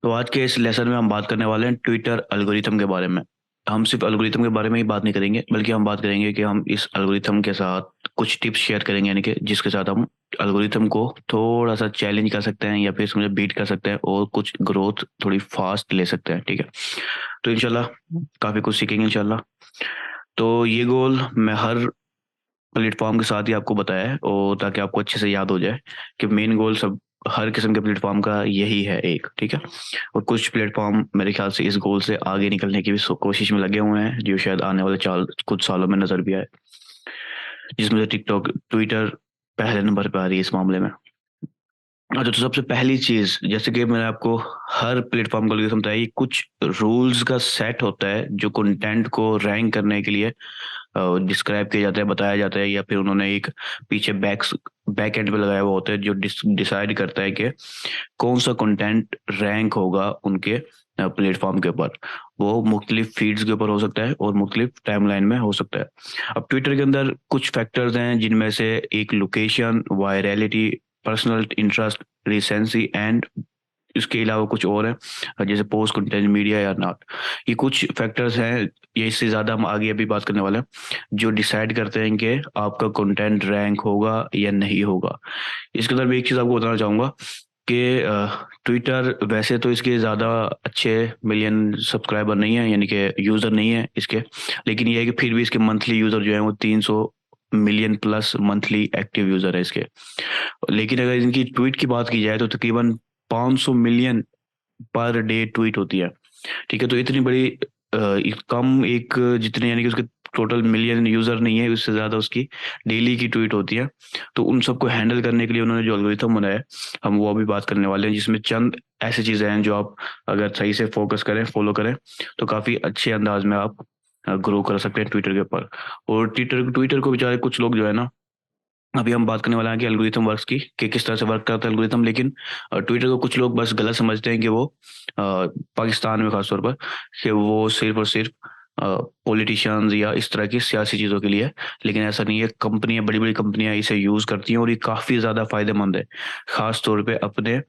तो आज के इस लेसन में हम बात करने वाले हैं ट्विटर एल्गोरिथम के बारे में। हम सिर्फ एल्गोरिथम के बारे में ही बात नहीं करेंगे, बल्कि हम बात करेंगे कि हम इस एल्गोरिथम के साथ कुछ टिप्स शेयर करेंगे, यानी कि जिसके साथ हम एल्गोरिथम को थोड़ा सा चैलेंज कर सकते हैं या फिर इसमें बीट कर सकते हैं और कुछ ग्रोथ थोड़ी फास्ट ले सकते हैं। ठीक है, तो इंशाल्लाह काफ़ी कुछ सीखेंगे इंशाल्लाह। तो ये गोल मैं हर प्लेटफॉर्म के साथ ही आपको बताया है, और ताकि आपको अच्छे से याद हो जाए कि मेन गोल सब हर किस्म के प्लेटफॉर्म का यही है एक। ठीक है, और कुछ प्लेटफॉर्म मेरे ख्याल से इस गोल से आगे निकलने की भी कोशिश में लगे हुए हैं, जो शायद आने वाले चाल कुछ सालों में नजर भी आए, जिसमें से टिकटॉक, ट्विटर पहले नंबर पे आ रही है इस मामले में। अच्छा, तो सबसे पहली चीज, जैसे कि मैंने आपको हर प्लेटफॉर्म को लेकर समझाया, कुछ रूल्स का सेट होता है जो कंटेंट को रैंक करने के लिए डिस्क्राइब किया जाता है, बताया जाता है, या फिर उन्होंने एक पीछे बैक एंड पे लगाया हुआ होता है जो डिसाइड करता है कि कौन सा कंटेंट रैंक होगा उनके प्लेटफॉर्म के ऊपर। वो मुख्तलिफ फीड्स के ऊपर हो सकता है और मुख्तलिफ टाइमलाइन में हो सकता है। अब ट्विटर के अंदर कुछ फैक्टर्स हैं, जिनमें से एक location, virality, personal interest, recency and इसके अलावा कुछ और है, जैसे पोस्ट कंटेंट, मीडिया या नॉट। ये कुछ फैक्टर्स हैं, ये इससे ज़्यादा हम आगे अभी बात करने वाले हैं, जो डिसाइड करते हैं कि आपका कंटेंट रैंक होगा या नहीं होगा। इसके अंदर मैं एक चीज़ आपको बताना चाहूँगा कि ट्विटर वैसे तो इसके ज़्यादा अच्छे मिलियन सब्सक्राइबर नहीं है, यानी कि यूज़र नहीं है इसके, लेकिन ये है कि फिर भी इसके मंथली यूज़र जो है वो 300 million plus monthly active user है इसके। लेकिन अगर इनकी ट्वीट की बात की जाए तो तकरीबन 500 मिलियन पर डे ट्वीट होती है। ठीक है, तो इतनी बड़ी कम एक जितने, यानी कि उसके टोटल मिलियन यूज़र नहीं है, उससे ज़्यादा उसकी डेली की ट्वीट होती है। तो उन सबको हैंडल करने के लिए उन्होंने जो एल्गोरिथम बनाया है, हम वो अभी बात करने वाले हैं, जिसमें चंद ऐसी चीज़ें हैं जो आप अगर सही से फोकस करें, फॉलो करें, तो काफ़ी अच्छे अंदाज में आप ग्रो कर सकते हैं ट्विटर के ऊपर। और ट्विटर ट्विटर को बेचारे कुछ लोग जो है ना, अभी हम बात करने वाले हैं कि एल्गोरिथम वर्क्स की, कि किस तरह से वर्क करता है एल्गोरिथम। लेकिन ट्विटर को कुछ लोग बस गलत समझते हैं कि वो पाकिस्तान में खासतौर पर, कि वो सिर्फ और सिर्फ पॉलिटिशियंस या इस तरह की सियासी चीज़ों के लिए है। लेकिन ऐसा नहीं है, कंपनियां, बड़ी बड़ी कंपनियां इसे यूज़ करती हैं और ये काफ़ी ज़्यादा फायदेमंद है, खास तौर पे अपने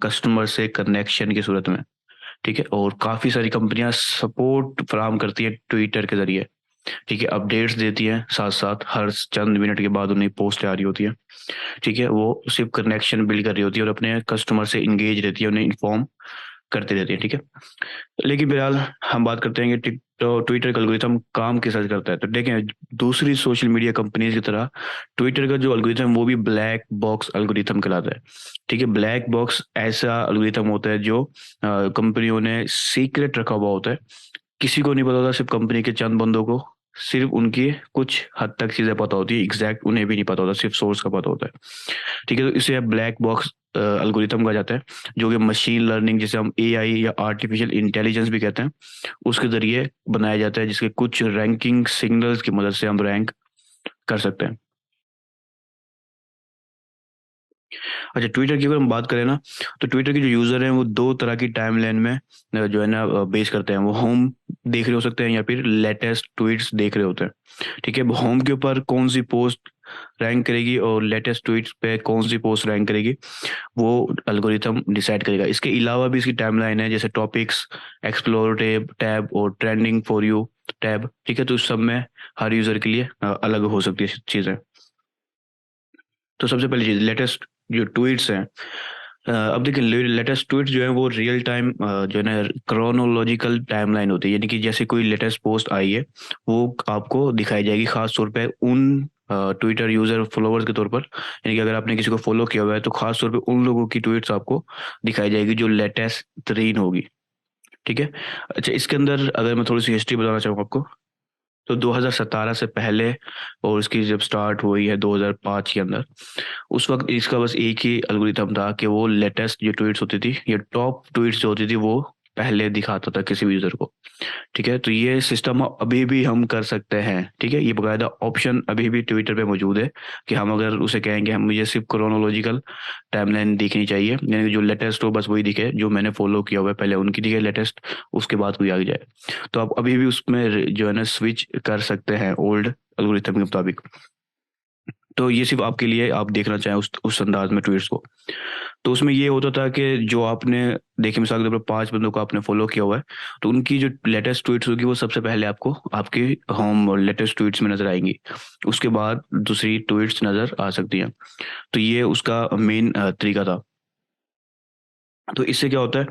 कस्टमर से कनेक्शन की सूरत में। ठीक है, और काफ़ी सारी कंपनियां सपोर्ट फराहम करती है ट्विटर के जरिए। ठीक है, अपडेट्स देती हैं, साथ साथ हर चंद मिनट के बाद उन्हें पोस्ट आ रही होती है। ठीक है, वो सिर्फ कनेक्शन बिल्ड कर रही होती है और अपने कस्टमर से इंगेज रहती है, उन्हें इन्फॉर्म करती रहती है। ठीक है, लेकिन फिलहाल हम बात करते हैं कि ट्विटर का एल्गोरिथम काम किस तरह से करता है। तो देखें, दूसरी सोशल मीडिया कंपनीज की तरह ट्विटर का जो एल्गोरिथम वो भी ब्लैक बॉक्स एल्गोरिथम कहलाता है। ठीक है, ब्लैक बॉक्स ऐसा एल्गोरिथम होता है जो कंपनियों ने सीक्रेट रखा हुआ होता है, किसी को नहीं पता होता, सिर्फ कंपनी के चंद बंदों को सिर्फ उनकी कुछ हद तक चीज़ें पता होती है, एग्जैक्ट उन्हें भी नहीं पता होता, सिर्फ सोर्स का पता होता है। ठीक है, तो इसे ब्लैक बॉक्स एल्गोरिथम कहा जाता है, जो कि मशीन लर्निंग, जिसे हम एआई या आर्टिफिशियल इंटेलिजेंस भी कहते हैं, उसके ज़रिए बनाया जाता है, जिसके कुछ रैंकिंग सिग्नल्स की मदद से हम रैंक कर सकते हैं। अच्छा, ट्विटर की अगर हम बात करें ना, तो ट्विटर के जो यूज़र हैं वो 2 तरह की टाइमलाइन में जो है ना बेस करते हैं। वो होम देख रहे हो सकते हैं या फिर लेटेस्ट ट्वीट्स देख रहे होते हैं। ठीक है, होम के ऊपर कौन-सी पोस्ट रैंक करेगी और लेटेस्ट ट्वीट्स पे कौन-सी पोस्ट रैंक करेगी, वो एल्गोरिथम डिसाइड करेगा। इसके अलावा भी इसकी टाइमलाइन है, जैसे टॉपिक्स, एक्सप्लोर टैब टैब और ट्रेंडिंग फॉर यू टैब। ठीक है, तो इस सब में हर यूज़र के लिए अलग हो सकती है चीज़ें। तो सबसे पहली चीज़, लेटेस्ट जो ट्वीट्स हैं, अब देखिए, लेटेस्ट ट्वीट जो है वो रियल टाइम जो है ना क्रोनोलॉजिकल टाइमलाइन होती है, यानी कि जैसे कोई लेटेस्ट पोस्ट आई है वो आपको दिखाई जाएगी, खास तौर पे उन ट्विटर यूजर फॉलोअर्स के तौर पर। यानी कि अगर आपने किसी को फॉलो किया हुआ है तो खास तौर पे उन लोगों की ट्वीट्स आपको दिखाई जाएगी जो लेटेस्ट तरीन होगी। ठीक है, अच्छा, इसके अंदर अगर मैं थोड़ी सी हिस्ट्री बताना चाहूँ आपको, तो 2017 से पहले और इसकी जब स्टार्ट हुई है 2005 के अंदर, उस वक़्त इसका बस एक ही एल्गोरिथम था कि वो लेटेस्ट जो ट्वीट्स होती थी या टॉप ट्वीट्स जो होती थी वो पहले दिखाता था किसी भी यूज़र को। ठीक है, तो ये सिस्टम अभी भी हम कर सकते हैं। ठीक है, ये बाकायदा ऑप्शन अभी भी ट्विटर पे मौजूद है कि हम अगर उसे कहेंगे हम मुझे सिर्फ़ क्रोनोलॉजिकल टाइमलाइन देखनी चाहिए, यानी कि जो लेटेस्ट हो बस वही दिखे, जो मैंने फ़ॉलो किया हुआ है पहले उनकी दिखे लेटेस्ट, उसके बाद कोई आ जाए। तो आप अभी भी उसमें जो है ना स्विच कर सकते हैं ओल्ड एल्गोरिथम के मुताबिक। तो ये सिर्फ आपके लिए, आप देखना चाहें उस अंदाज में ट्वीट्स को। तो उसमें ये होता था कि जो आपने देखिए, मिसाल के तौर पर 5 बंदों को आपने फॉलो किया हुआ है, तो उनकी जो लेटेस्ट ट्वीट्स होगी वो सबसे पहले आपको आपके होम और लेटेस्ट ट्वीट्स में नज़र आएँगी। उसके बाद दूसरी ट्वीट्स नज़र आ सकती हैं। तो ये उसका मेन तरीका था। तो इससे क्या होता है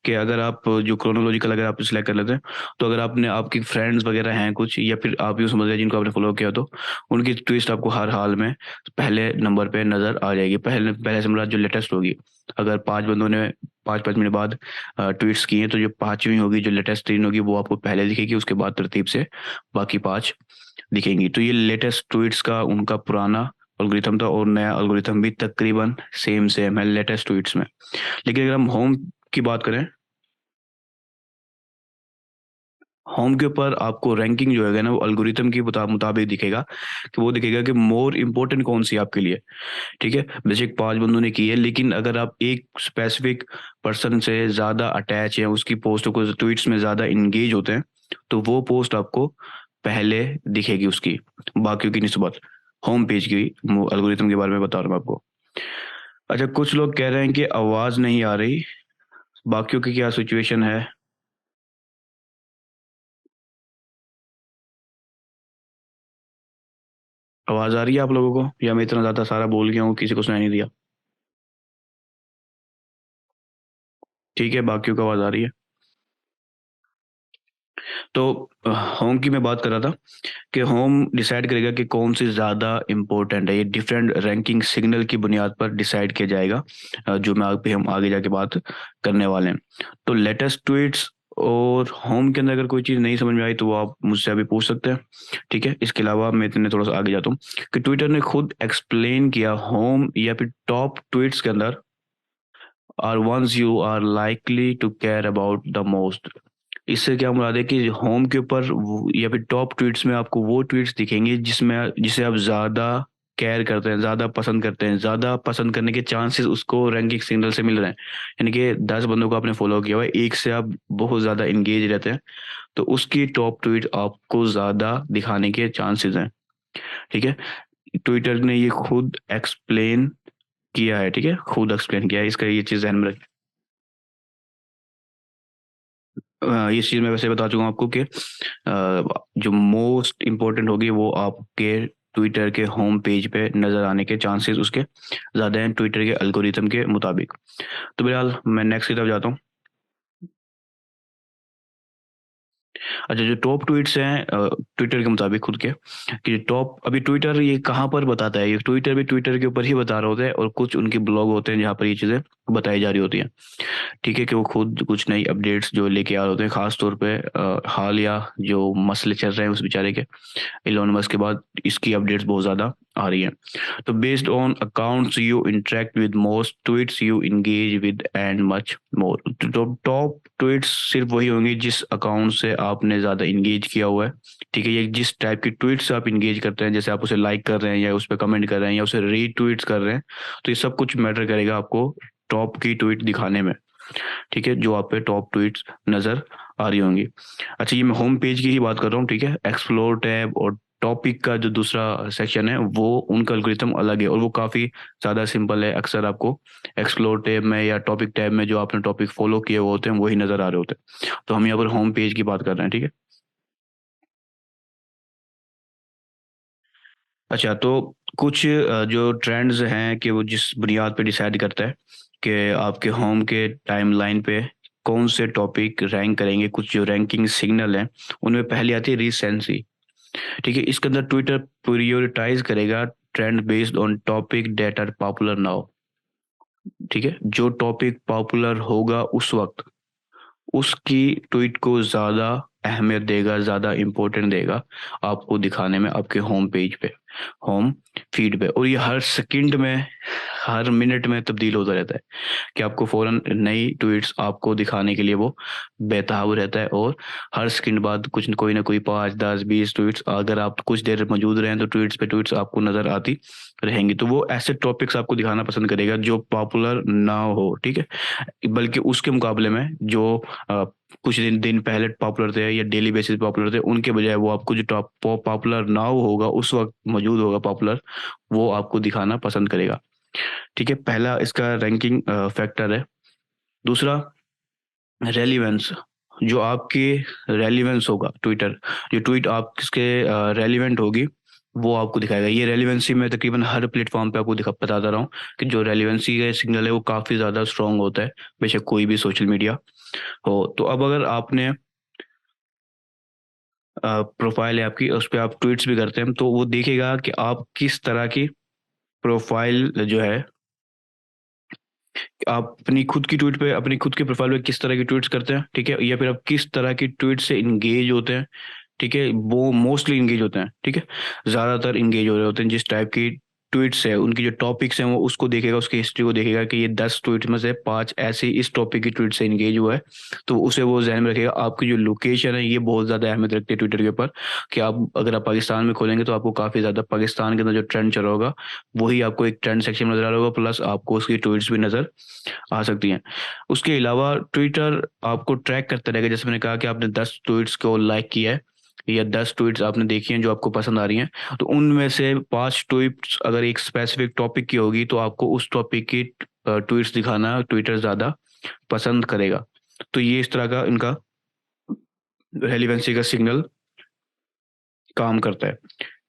कि अगर आप जो क्रोनोलॉजिकल अगर आप सिलेक्ट कर लेते हैं, तो अगर आपने आपकी फ्रेंड्स वगैरह हैं कुछ, या फिर आप यूँ समझ लीजिए जिनको आपने फॉलो किया, तो उनकी ट्वीट्स आपको हर हाल में पहले नंबर पे नज़र आ जाएगी। पहले पहले से मुराद जो लेटेस्ट होगी। अगर 5 बंदों ने 5-5 मिनट बाद ट्वीट्स किए, तो जो 5वीं होगी, जो लेटेस्ट 3 होगी, वो आपको पहले दिखेगी, उसके बाद तरतीब से बाकी 5 दिखेंगी। तो ये लेटेस्ट ट्वीट्स का उनका पुराना एल्गोरिथम था, और नया एल्गोरिथम भी तकरीबन सेम है लेटेस्ट ट्वीट्स में। लेकिन अगर हम होम की बात करें, होम के ऊपर आपको रैंकिंग जो है ना, वो एल्गोरिथम के मुताबिक दिखेगा, कि वो दिखेगा कि मोर इम्पोर्टेंट कौन-सी है आपके लिए, ठीक है? बेशक 5 बंदों ने की है, लेकिन अगर आप एक स्पेसिफिक पर्सन से ज़्यादा अटैच हैं, उसकी पोस्टों को ट्वीट्स में ज़्यादा एंगेज होते हैं, तो वो पोस्ट आपको पहले दिखेगी उसकी, बाकियों की निस्बत। होम पेज की एल्गोरिथम के बारे में बता रहा हूँ मैं आपको। अच्छा, कुछ लोग कह रहे हैं कि आवाज़ नहीं आ रही, बाकियों की क्या सिचुएशन है? आवाज़ आ रही है आप लोगों को, या मैं इतना ज़्यादा सारा बोल गया हूँ, किसी को सुनाई नहीं दिया? ठीक है, बाकियों को आवाज़ आ रही है। तो होम की मैं बात कर रहा था कि होम डिसाइड करेगा कि कौन-सी ज़्यादा इम्पोर्टेंट है। ये डिफरेंट रैंकिंग सिग्नल की बुनियाद पर डिसाइड किया जाएगा, जो मैं अभी हम आगे जाके बात करने वाले हैं। तो लेटेस्ट ट्वीट्स और होम के अंदर अगर कोई चीज़ नहीं समझ में आई, तो वो आप मुझसे अभी पूछ सकते हैं, ठीक है? इसके अलावा मैं इतने थोड़ा-सा आगे जाता हूँ कि ट्विटर ने खुद एक्सप्लेन किया, होम या फिर टॉप ट्वीट्स के अंदर are ones you are likely to care about the most. इससे क्या मुराद है कि होम के ऊपर या फिर टॉप ट्वीट्स में आपको वो ट्वीट्स दिखेंगे जिसे आप ज़्यादा केयर करते हैं, ज़्यादा पसंद करते हैं, ज़्यादा पसंद करने के चांसेस उसको रैंकिंग सिग्नल से मिल रहे हैं। यानी कि 10 बंदों को आपने फॉलो किया हुआ है, एक से आप बहुत ज़्यादा एंगेज रहते हैं, तो उसकी टॉप ट्वीट आपको ज़्यादा दिखाने के चांसेस हैं, ठीक है? ट्विटर ने ये खुद एक्सप्लेन किया है, ठीक है? खुद एक्सप्लेन किया है, इसका ये चीज़ ध्यान में रखें। इस चीज़ मैं वैसे बता चुका हूँ आपको कि जो मोस्ट इम्पोर्टेंट होगी वो आपके ट्विटर के होम पेज पे नज़र आने के चांसेस उसके ज़्यादा हैं, ट्विटर के एल्गोरिथम के मुताबिक। तो बहरहाल मैं नेक्स्ट की तरफ जाता हूँ। अच्छा, जो टॉप ट्वीट्स हैं ट्विटर के मुताबिक खुद के, कि टॉप अभी ट्विटर ये कहाँ पर बताता है, ये ट्विटर भी ट्विटर के ऊपर ही बता रहा होता है, और कुछ उनके ब्लॉग होते हैं जहाँ पर ये चीज़ें बताई जा रही होती हैं। ठीक है, कि वो खुद कुछ नई अपडेट्स जो लेके आ रहे होते हैं, ख़ास तौर पे हालिया जो मसले चल रहे हैं उस बेचारे के, इलॉन मस्क के बाद इसकी अपडेट्स बहुत ज़्यादा आ रही हैं। तो based on accounts you interact with most tweets you engage with and much more. तो टॉप ट्वीट्स सिर्फ वही होंगे जिस अकाउंट से आपने ज़्यादा एंगेज किया हुआ है, ठीक है? ये जिस टाइप की ट्वीट्स आप एंगेज करते हैं, जैसे आप उसे लाइक कर रहे हैं, या उस पर कमेंट कर रहे हैं, या उसे रीट्वीट्स कर रहे हैं, तो ये सब कुछ मैटर करेगा आपको टॉप की ट्वीट दिखाने में, ठीक है? जो आप पे टॉप ट्वीट्स नज़र आ रही होंगी। अच्छा, ये मैं होम पेज की ही बात कर रहा हूँ, ठीक है? एक्सप्लोर टैब और टॉपिक का जो दूसरा सेक्शन है, वो उनका एल्गोरिथम अलग है, और वो काफ़ी ज़्यादा सिंपल है। अक्सर आपको एक्सप्लोर टैब में या टॉपिक टैब में जो आपने टॉपिक फ़ॉलो किए हुए होते हैं, वही नज़र आ रहे होते हैं। तो हम यहाँ पर होम पेज की बात कर रहे हैं, ठीक है? अच्छा, तो कुछ जो ट्रेंड्स हैं कि वो जिस बुनियाद पे डिसाइड करता है कि आपके होम के टाइमलाइन पे कौन से टॉपिक रैंक करेंगे, कुछ जो रैंकिंग सिग्नल हैं, उनमें पहली आती है रीसेंसी, ठीक है? इसके अंदर ट्विटर प्रायोरिटाइज़ करेगा trend based on topic that are popular now, ठीक है? जो टॉपिक पॉपुलर होगा उस वक़्त, उसकी ट्वीट को ज़्यादा अहमियत देगा, ज़्यादा इम्पोर्टेंट देगा आपको दिखाने में आपके होम पेज पे, होम फीड पे, और ये हर सेकंड में, हर मिनट में तब्दील होता रहता है, कि आपको फ़ौरन नई ट्वीट्स आपको दिखाने के लिए वो बेताब रहता है, और हर सेकंड बाद कुछ न कोई ना कोई 5, 10, 20 ट्वीट्स, अगर आप कुछ देर मौजूद रहें, तो ट्वीट्स पे ट्वीट्स आपको नज़र आती रहेंगी। तो वो ऐसे टॉपिक्स आपको दिखाना पसंद करेगा जो पॉपुलर ना हो, ठीक है? बल्कि उसके मुकाबले में जो कुछ दिन दिन पहले पॉपुलर थे या डेली बेसिस पॉपुलर थे, उनके बजाय वो आपको जो टॉप पॉपुलर नाउ होगा, उस वक्त मौजूद होगा पॉपुलर, वो आपको दिखाना पसंद करेगा। ठीक है, पहला इसका रैंकिंग फैक्टर है। दूसरा, रेलिवेंस। जो आपकी रेलिवेंस होगा ट्विटर, जो ट्वीट आप किसके रेलिवेंट होगी, वो आपको दिखाएगा। ये रेलिवेंसी मैं तकरीबन हर प्लेटफॉर्म पे आपको बताता रहा हूँ कि जो रेलिवेंसी का सिग्नल है वो काफ़ी ज़्यादा स्ट्रांग होता है, बेशक कोई भी सोशल मीडिया हो। तो अब अगर आपने प्रोफाइल है आपकी, उस पर आप ट्वीट्स भी करते हैं, तो वो देखेगा कि आप किस तरह की प्रोफाइल जो है, आप अपनी खुद की ट्वीट पे, अपनी खुद के प्रोफाइल पे किस तरह की ट्वीट्स करते हैं, ठीक है, या फिर आप किस तरह की ट्वीट से इंगेज होते हैं। ठीक है, वो मोस्टली इंगेज होते हैं, ठीक है, ज़्यादातर इंगेज हो रहे होते हैं जिस टाइप की ट्वीट्स है, उनकी जो टॉपिक्स हैं वो उसको देखेगा, उसकी हिस्ट्री को देखेगा कि ये 10 ट्वीट में से 5 ऐसे इस टॉपिक की ट्वीट से इंगेज हुआ है, तो उसे वो ध्यान में रखेगा। आपकी जो लोकेशन है ये बहुत ज़्यादा अहमियत रखती है ट्विटर के ऊपर, कि आप अगर आप पाकिस्तान में खोलेंगे तो आपको काफ़ी ज़्यादा पाकिस्तान के अंदर जो ट्रेंड चल रहा होगा वही आपको एक ट्रेंड सेक्शन में नज़र आ रहा होगा, प्लस आपको उसकी ट्वीट्स भी नज़र आ सकती हैं। उसके अलावा ट्विटर आपको ट्रैक करता रहेगा, जैसे मैंने कहा कि आपने 10 ट्वीट्स को लाइक किया है या 10 ट्वीट्स आपने देखी हैं जो आपको पसंद आ रही हैं, तो उनमें से 5 ट्वीट्स अगर एक स्पेसिफिक टॉपिक की होगी तो आपको उस टॉपिक की ट्वीट्स दिखाना ट्विटर ज़्यादा पसंद करेगा। तो ये इस तरह का इनका रेलिवेंसी का सिग्नल काम करता है।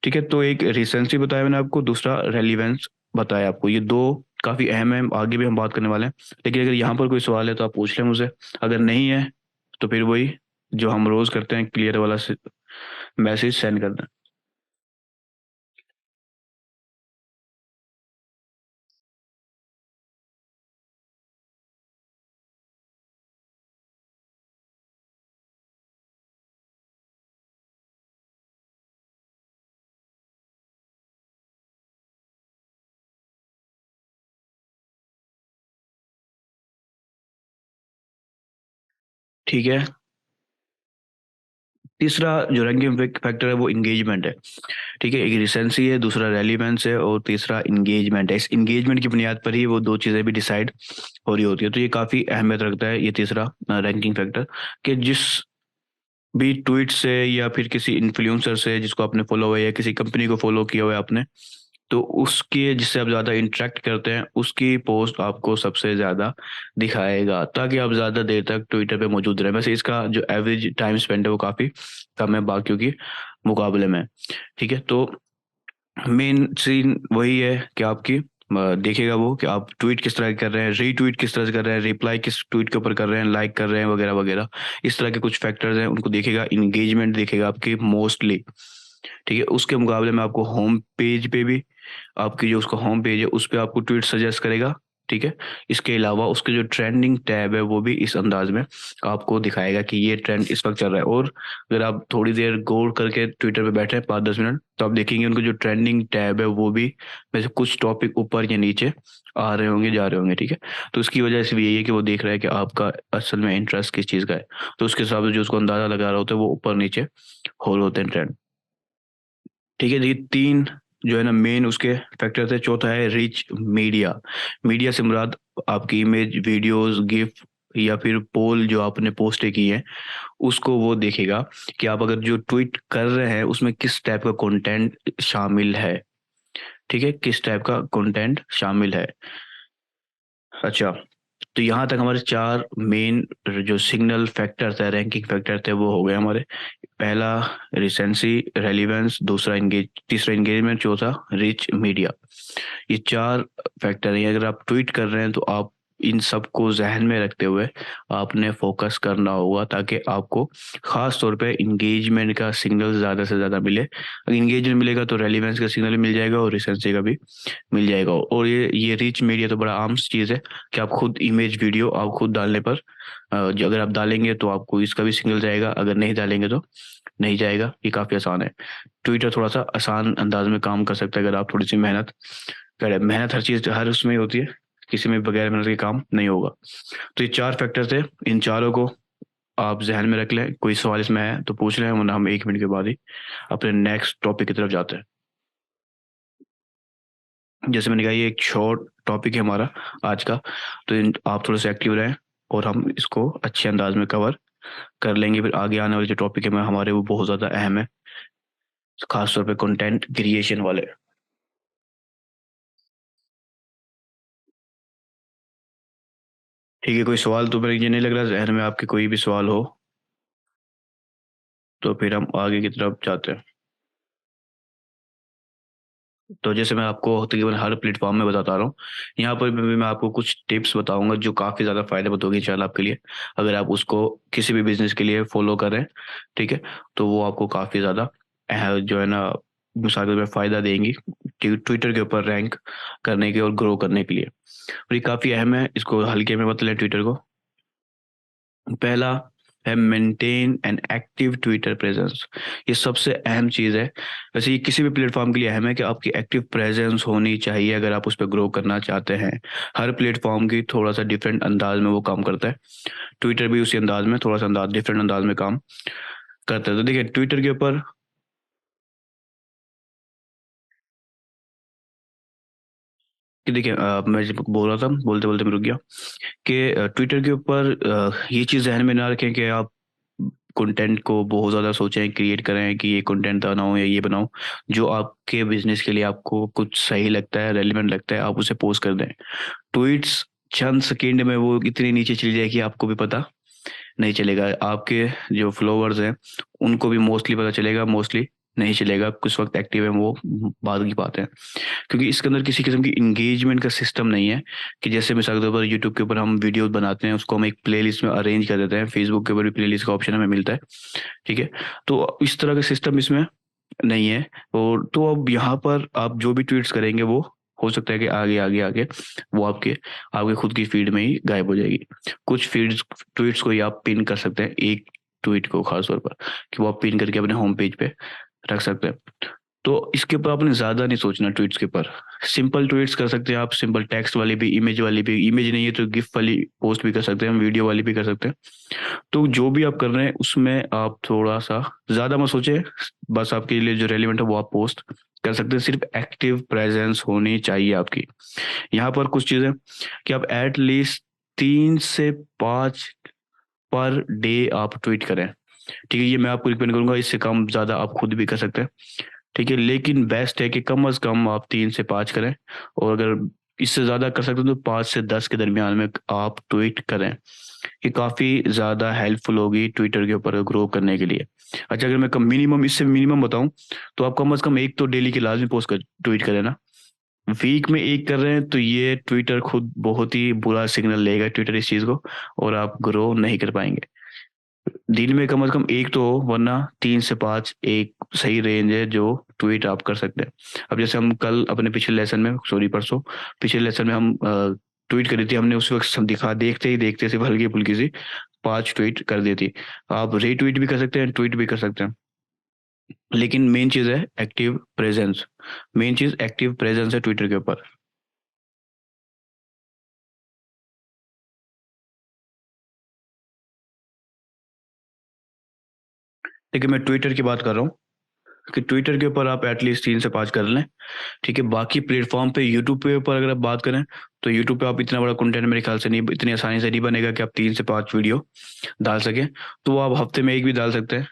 ठीक है, तो एक रिसेंसी बताया मैंने आपको, दूसरा रेलिवेंस बताया आपको, ये दो काफ़ी अहम है, आगे भी हम बात करने वाले हैं। लेकिन अगर यहाँ पर कोई सवाल है तो आप पूछ लें मुझसे, अगर नहीं है तो फिर वही जो हम रोज़ करते हैं, क्लियर वाला मैसेज सेंड कर दें। ठीक है, तीसरा जो रैंकिंग फैक्टर है वो इंगेजमेंट है। ठीक है, एक रिसेंसी है, दूसरा रेलिवेंस है और तीसरा इंगेजमेंट है। इस इंगेजमेंट की बुनियाद पर ही वो दो चीज़ें भी डिसाइड हो रही होती है। तो ये काफ़ी अहमियत रखता है ये तीसरा रैंकिंग फैक्टर, कि जिस भी ट्वीट से या फिर किसी इन्फ्लुएंसर से जिसको आपने फॉलो हुआ है या किसी कंपनी को फॉलो किया हुआ है आपने, तो उसके जिससे आप ज़्यादा इंटरेक्ट करते हैं उसकी पोस्ट आपको सबसे ज़्यादा दिखाएगा, ताकि आप ज़्यादा देर तक ट्विटर पे मौजूद रहें। वैसे इसका जो एवरेज टाइम स्पेंड है वो काफ़ी कम है बाकियों की मुकाबले में। ठीक है, तो मेन सीन वही है कि आपकी देखेगा वो कि आप ट्वीट किस तरह कर रहे हैं, रीट्वीट किस तरह से कर रहे हैं, रिप्लाई किस ट्वीट के ऊपर कर रहे हैं, लाइक कर रहे हैं वगैरह वगैरह। इस तरह के कुछ फैक्टर्स हैं, उनको देखेगा, इंगेजमेंट देखेगा आपकी मोस्टली। ठीक है, उसके मुकाबले में आपको होम पेज पे भी, आपकी जो उसका होम पेज है उस पे आपको ट्वीट सजेस्ट करेगा। ठीक है, इसके अलावा उसके जो ट्रेंडिंग टैब है वो भी इस अंदाज में आपको दिखाएगा कि ये ट्रेंड इस वक्त चल रहा है। और अगर आप थोड़ी देर गौर करके ट्विटर पे बैठे 5-10 मिनट, तो आप देखेंगे उनके जो ट्रेंडिंग टैब है वो भी वैसे कुछ टॉपिक ऊपर या नीचे आ रहे होंगे, जा रहे होंगे। ठीक है, तो उसकी वजह से भी यही है कि वो देख रहा है कि आपका असल में इंटरेस्ट किस चीज़ का है, तो उसके हिसाब से जो उसको अंदाजा लगा रहा होता है वो ऊपर नीचे हो रहे होते हैं ट्रेंड। ठीक है, ये 3 जो है ना मेन उसके फैक्टर थे। चौथा है रिच मीडिया। मीडिया से मुराद आपकी इमेज, वीडियोज़, गिफ या फिर पोल जो आपने पोस्टें की हैं, उसको वो देखेगा कि आप अगर जो ट्वीट कर रहे हैं उसमें किस टाइप का कंटेंट शामिल है। ठीक है, किस टाइप का कंटेंट शामिल है। अच्छा, तो यहाँ तक हमारे 4 मेन जो सिग्नल फैक्टर थे, रैंकिंग फैक्टर थे, वो हो गए हमारे। पहला रिसेंसी, रेलिवेंस, दूसरा इंगेज, तीसरा इंगेजमेंट, चौथा रिच मीडिया। ये 4 फैक्टर हैं। अगर आप ट्वीट कर रहे हैं तो आप इन सबको ज़हन में रखते हुए आपने फ़ोकस करना होगा, ताकि आपको ख़ास तौर पे इंगेजमेंट का सिग्नल ज़्यादा से ज़्यादा मिले। अगर इंगेजमेंट मिलेगा तो रेलिवेंस का सिग्नल भी मिल जाएगा और रिसेंसी का भी मिल जाएगा। और ये रिच मीडिया तो बड़ा आम चीज़ है कि आप खुद इमेज, वीडियो आप खुद डालने पर जो अगर आप डालेंगे तो आपको इसका भी सिग्नल जाएगा, अगर नहीं डालेंगे तो नहीं जाएगा। ये काफ़ी आसान है। ट्विटर थोड़ा-सा आसान अंदाज़ में काम कर सकता है अगर आप थोड़ी-सी मेहनत करें। मेहनत हर चीज़ हर उसमें ही होती है, किसी में बगैर मेहनत के काम नहीं होगा। तो ये 4 फैक्टर थे, इन चारों को आप ज़हन में रख लें। कोई सवाल इसमें है तो पूछ लें, वरना हम 1 मिनट के बाद ही अपने नेक्स्ट टॉपिक की तरफ जाते हैं। जैसे मैंने कहा ये एक शॉर्ट टॉपिक है हमारा आज का, तो आप थोड़े से एक्टिव रहें और हम इसको अच्छे अंदाज में कवर कर लेंगे। फिर आगे आने वाले जो टॉपिक है हमारे वो बहुत ज़्यादा अहम है, खासतौर पे कंटेंट क्रिएशन वाले। ठीक है, कोई सवाल तो मेरे ये नहीं लग रहा जहन में आपके कोई भी सवाल हो, तो फिर हम आगे की तरफ जाते हैं। तो जैसे मैं आपको तकरीबन हर प्लेटफॉर्म में बताता रहा हूँ, यहाँ पर भी मैं आपको कुछ टिप्स बताऊंगा जो काफ़ी ज़्यादा फायदेमंद होगी इंशाल्लाह आपके लिए, अगर आप उसको किसी भी बिजनेस के लिए फॉलो करें। ठीक है, तो वो आपको काफ़ी ज़्यादा जो है ना मिसाल के तौर पे फ़ायदा देंगी ट्विटर के ऊपर रैंक करने के और ग्रो करने के लिए। और ये काफ़ी अहम है, इसको हल्के में मत लें ट्विटर को। पहला है maintain an active Twitter presence. ये सबसे अहम चीज़ है। वैसे ये किसी भी प्लेटफॉर्म के लिए अहम है कि आपकी एक्टिव प्रेजेंस होनी चाहिए अगर आप उस पर ग्रो करना चाहते हैं। हर प्लेटफॉर्म की थोड़ा सा डिफरेंट अंदाज में वो काम करता है। ट्विटर भी उसी अंदाज में थोड़ा सा अंदाज डिफरेंट अंदाज में काम करता है। तो देखिए ट्विटर के ऊपर कि देखिए मैं जब बोल रहा था बोलते बोलते मैं रुक गया कि ट्विटर के ऊपर ये चीज़ ज़हन में ना रखें कि आप कंटेंट को बहुत ज़्यादा सोचें, क्रिएट करें कि ये कंटेंट बनाऊँ या ये बनाऊँ। जो आपके बिज़नेस के लिए आपको कुछ सही लगता है, रेलेवेंट लगता है, आप उसे पोस्ट कर दें। ट्वीट्स चंद सेकंड में वो इतनी नीचे चली जाएगी आपको भी पता नहीं चलेगा। आपके जो फॉलोवर्स हैं, उनको भी मोस्टली पता चलेगा, मोस्टली नहीं चलेगा। किस वक़्त एक्टिव हैं वो बाद की बात है। क्योंकि इसके अंदर किसी किस्म की एंगेजमेंट का सिस्टम नहीं है कि जैसे मिसाल के तौर पर यूट्यूब के ऊपर हम वीडियो बनाते हैं, उसको हम एक प्लेलिस्ट में अरेंज कर देते हैं। फेसबुक के ऊपर भी प्लेलिस्ट का ऑप्शन हमें मिलता है। ठीक है? तो इस तरह का सिस्टम इसमें नहीं है। और तो अब यहाँ पर आप जो भी ट्वीट्स करेंगे वो हो सकता है कि आगे वो आपके आपके खुद की फीड में ही गायब हो जाएगी। कुछ फीड्स ट्वीट्स को ही आप पिन कर सकते हैं, एक ट्वीट को खास तौर पर कि वो आप पिन करके अपने होम पेज पे रख सकते हैं। तो इसके ऊपर आपने ज़्यादा नहीं सोचना ट्वीट्स के ऊपर। सिंपल ट्वीट्स कर सकते हैं आप, सिंपल टेक्स्ट वाली भी, इमेज नहीं है तो गिफ वाली पोस्ट भी कर सकते हैं, हम वीडियो वाली भी कर सकते हैं। तो जो भी आप कर रहे हैं उसमें आप थोड़ा-सा ज़्यादा मत सोचिए, बस आपके लिए जो रेलेवेंट है वो आप पोस्ट कर सकते हैं, सिर्फ़ एक्टिव प्रेज़ेंस होनी चाहिए आपकी। यहाँ पर कुछ चीज़ें कि आप एट लीस्ट 3 से 5 पर डे आप ट्वीट करें। ठीक है? ये मैं आपको रिकमेंड करूँगा, इससे कम ज़्यादा आप खुद भी कर सकते हैं। ठीक है? लेकिन बेस्ट है कि कम से कम आप 3 से 5 करें, और अगर इससे ज़्यादा कर सकते हो तो 5 से 10 के दरमियान में आप ट्वीट करें। ये काफ़ी ज़्यादा हेल्पफुल होगी ट्विटर के ऊपर ग्रो करने के लिए। अच्छा, अगर मैं कम मिनिमम इससे मिनिमम बताऊँ, तो आप कम से कम 1 तो डेली की लाज़मी पोस्ट कर ट्वीट करें ना। वीक में 1 कर रहे हैं तो ये ट्विटर खुद बहुत ही बुरा सिग्नल लेगा ट्विटर इस चीज़ को, और आप ग्रो नहीं कर पाएँगे। दिन में कम से कम 1 तो हो, वरना 3 से 5 एक सही रेंज है जो ट्वीट आप कर सकते हैं। अब जैसे हम कल अपने पिछले लेसन में सॉरी परसों, पिछले लेसन में हम ट्वीट करी थी हमने, उस वक़्त सब दिखा देखते ही देखते सिर्फ़ हल्की-फुल्की सी 5 ट्वीट कर दी थी। आप रीट्वीट भी कर सकते हैं, ट्वीट भी कर सकते हैं। लेकिन मेन चीज़ है एक्टिव प्रेज़ेंस। मेन चीज़ एक्टिव प्रेज़ेंस है ट्विटर के ऊपर। देखिए मैं ट्विटर की बात कर रहा हूँ कि ट्विटर के ऊपर आप एटलीस्ट 3 से 5 कर लें। ठीक है? बाकी प्लेटफ़ॉर्म पे यूट्यूब के ऊपर अगर आप बात करें, तो यूट्यूब पे आप इतना बड़ा कंटेंट मेरे ख़्याल से नहीं इतनी आसानी से नहीं बनेगा कि आप 3 से 5 वीडियो डाल सकें। तो वो आप हफ़्ते में 1 भी डाल सकते हैं।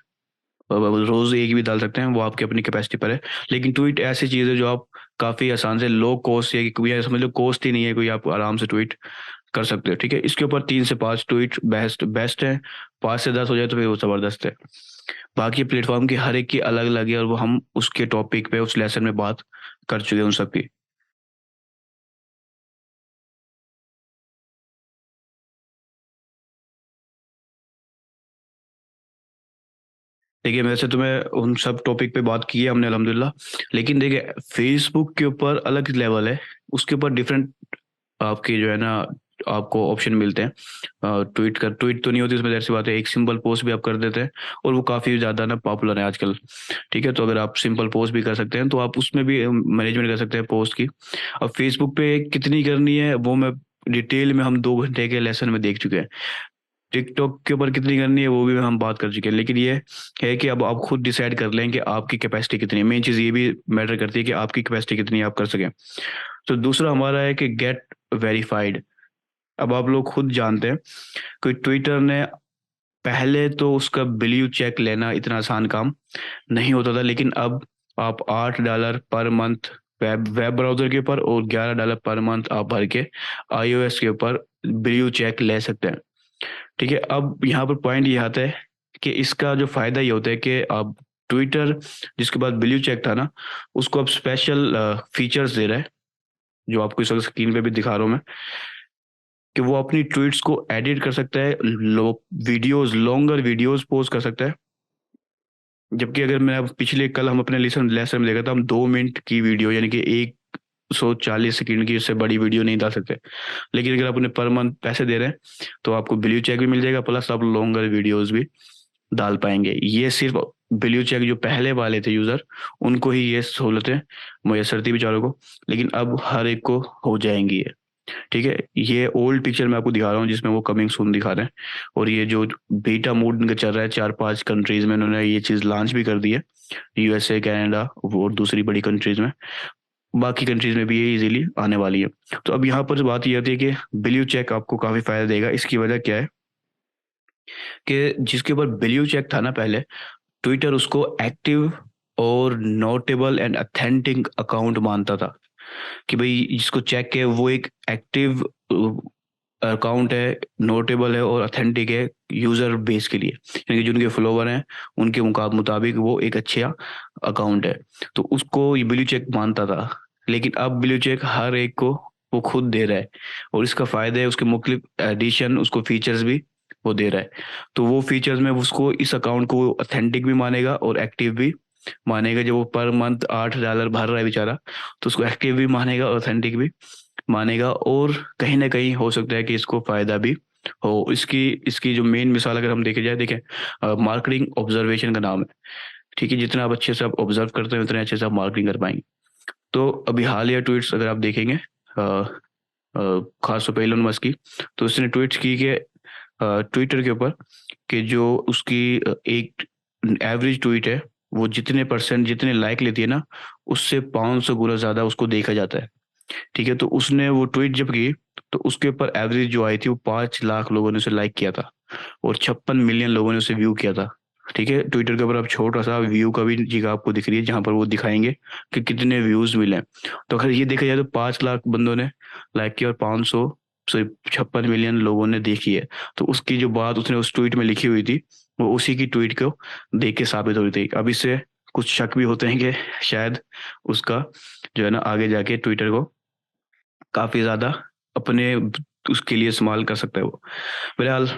रोज़ 1 भी डाल सकते हैं, वो आपकी अपनी कैपेसिटी पर है। लेकिन ट्वीट ऐसी चीज़ है जो आप काफ़ी आसान से लो कॉस्ट या कोई समझ लो कॉस्ट ही नहीं है कोई, आप आराम से ट्वीट कर सकते हो। ठीक है? इसके ऊपर 3 से 5 ट्वीट बेस्ट बेस्ट है। 5 से 10 हो जाए तो फिर वो ज़बरदस्त है। बाकी प्लेटफ़ॉर्म की हर एक की अलग-अलग है, और वो हम उसके टॉपिक पे उस लेसन में बात कर चुके हैं उन सब की। देखिए, वैसे तो मैं उन सब टॉपिक पे बात की है हमने अल्हम्दुलिल्लाह। लेकिन देखिए फ़ेसबुक के ऊपर अलग लेवल है, उसके ऊपर डिफरेंट आपके जो है ना आपको ऑप्शन मिलते हैं। ट्वीट तो नहीं होती उसमें, ज़ाहिर-सी बात है, एक सिंपल पोस्ट भी आप कर देते हैं, और वो काफ़ी ज़्यादा ना पॉपुलर है आजकल। ठीक है? तो अगर आप सिंपल पोस्ट भी कर सकते हैं तो आप उसमें भी मैनेजमेंट कर सकते हैं पोस्ट की। अब फ़ेसबुक पे कितनी करनी है वो मैं डिटेल में हम 2 घंटे के लेसन में देख चुके हैं। टिकटॉक के ऊपर कितनी करनी है वो भी हम बात कर चुके हैं। लेकिन ये है कि अब आप खुद डिसाइड कर लें कि आपकी कैपेसिटी कितनी है। मेन चीज़ ये भी मैटर करती है कि आपकी कैपेसिटी कितनी है आप कर सकें। तो दूसरा हमारा है कि गेट वेरिफाइड। अब आप लोग खुद जानते हैं कि ट्विटर ने पहले तो उसका ब्लू चेक लेना इतना आसान काम नहीं होता था, लेकिन अब आप $8 per month web web browser के ऊपर और $11 पर मंथ आप भर के iOS के ऊपर ब्लू चेक ले सकते हैं। ठीक है, अब यहाँ पर पॉइंट ये आता है कि इसका जो फायदा ये होता है कि आप ट्विटर जिसके बाद ब्लू चेक था ना, उसको अब स्पेशल फीचर्स दे रहा है, जो आपको इस वक्त स्क्रीन पे भी दिखा रहा हूँ मैं, कि वो अपनी ट्वीट्स को एडिट कर सकता है, वीडियोस लॉन्गर वीडियोस पोस्ट कर सकता है। जबकि अगर मैं अब पिछले कल हम अपने लेसन में देखा था, हम 2 मिनट की वीडियो यानी कि 140 सेकंड की उससे बड़ी वीडियो नहीं डाल सकते। लेकिन अगर आप उन्हें पर मंथ पैसे दे रहे हैं तो आपको ब्लू चेक भी मिल जाएगा, प्लस आप लॉन्गर वीडियोस भी डाल पाएंगे। ये सिर्फ ब्लू चेक जो पहले वाले थे यूजर, उनको ही ये सहूलतें मुयसर थी बेचारों को, लेकिन अब हर एक को हो जाएंगी ये। ठीक है, ये ओल्ड पिक्चर मैं आपको दिखा रहा हूँ जिसमें वो कमिंग सून दिखा रहे हैं, और ये जो बीटा मोड इनका चल रहा है 4-5 कंट्रीज में, उन्होंने ये चीज़ लॉन्च भी कर दी है, यूएसए, कनाडा और दूसरी बड़ी कंट्रीज में। बाकी कंट्रीज में भी ये इजीली आने वाली है। तो अब यहाँ पर बात ये होती है कि ब्लू चेक आपको काफ़ी फायदा देगा। इसकी वजह क्या है कि जिसके ऊपर ब्लू चेक था ना पहले, ट्विटर उसको एक्टिव और नोटेबल एंड अथेंटिक अकाउंट मानता था, कि भाई जिसको चेक है वो एक एक्टिव अकाउंट है, नोटेबल है और अथेंटिक है यूजर बेस के लिए, यानी कि जो उनके फॉलोवर हैं उनके मुताबिक वो एक अच्छा अकाउंट है। तो उसको ये ब्लू चेक मानता था, लेकिन अब ब्लू चेक हर एक को वो खुद दे रहा है, और इसका फायदा है उसके मुख्तलिफ एडिशन, उसको फीचर्स भी वो दे रहा है। तो वो फीचर्स में उसको इस अकाउंट को अथेंटिक भी मानेगा और एक्टिव भी मानेगा। जब वो पर मंथ $8 भर रहा है बेचारा, तो उसको एक्टिव भी मानेगा और ऑथेंटिक भी मानेगा, और कहीं ना कहीं हो सकता है कि इसको फायदा भी हो। इसकी इसकी जो मेन मिसाल अगर हम देखे जाए, देखें, मार्केटिंग ऑब्जर्वेशन का नाम है। ठीक है, जितना आप अच्छे से आप ऑब्जर्व करते हैं उतने अच्छे से आप मार्केटिंग कर पाएंगे। तो अभी हालिया ट्वीट्स अगर आप देखेंगे, खास तौर पर एलन मस्क की, तो उसने ट्वीट्स की कि ट्विटर के ऊपर कि जो उसकी एक एवरेज ट्वीट है, वो जितने परसेंट जितने लाइक लेती है ना, उससे 500 गुना ज़्यादा उसको देखा जाता है। ठीक है, तो उसने वो ट्वीट जब की, तो उसके ऊपर एवरेज जो आई थी वो 5 लाख लोगों ने उसे लाइक किया था, और 56 मिलियन लोगों ने उसे व्यू किया था। ठीक है, ट्विटर के ऊपर अब छोटा सा व्यू का भी जगह आपको दिख रही है, जहां पर वो दिखाएंगे कि कितने व्यूज मिले। तो अगर ये देखा जाए तो 5 लाख बंदों ने लाइक किया और 500 सॉरी 56 मिलियन लोगों ने देखी है। तो उसकी जो बात उसने उस ट्वीट में लिखी हुई थी, वो उसी की ट्वीट को देख के साबित हो रही थी। अब इससे कुछ शक भी होते हैं कि शायद उसका जो है ना आगे जाके ट्विटर को काफी ज्यादा अपने उसके लिए इस्तेमाल कर सकता है वो। फिलहाल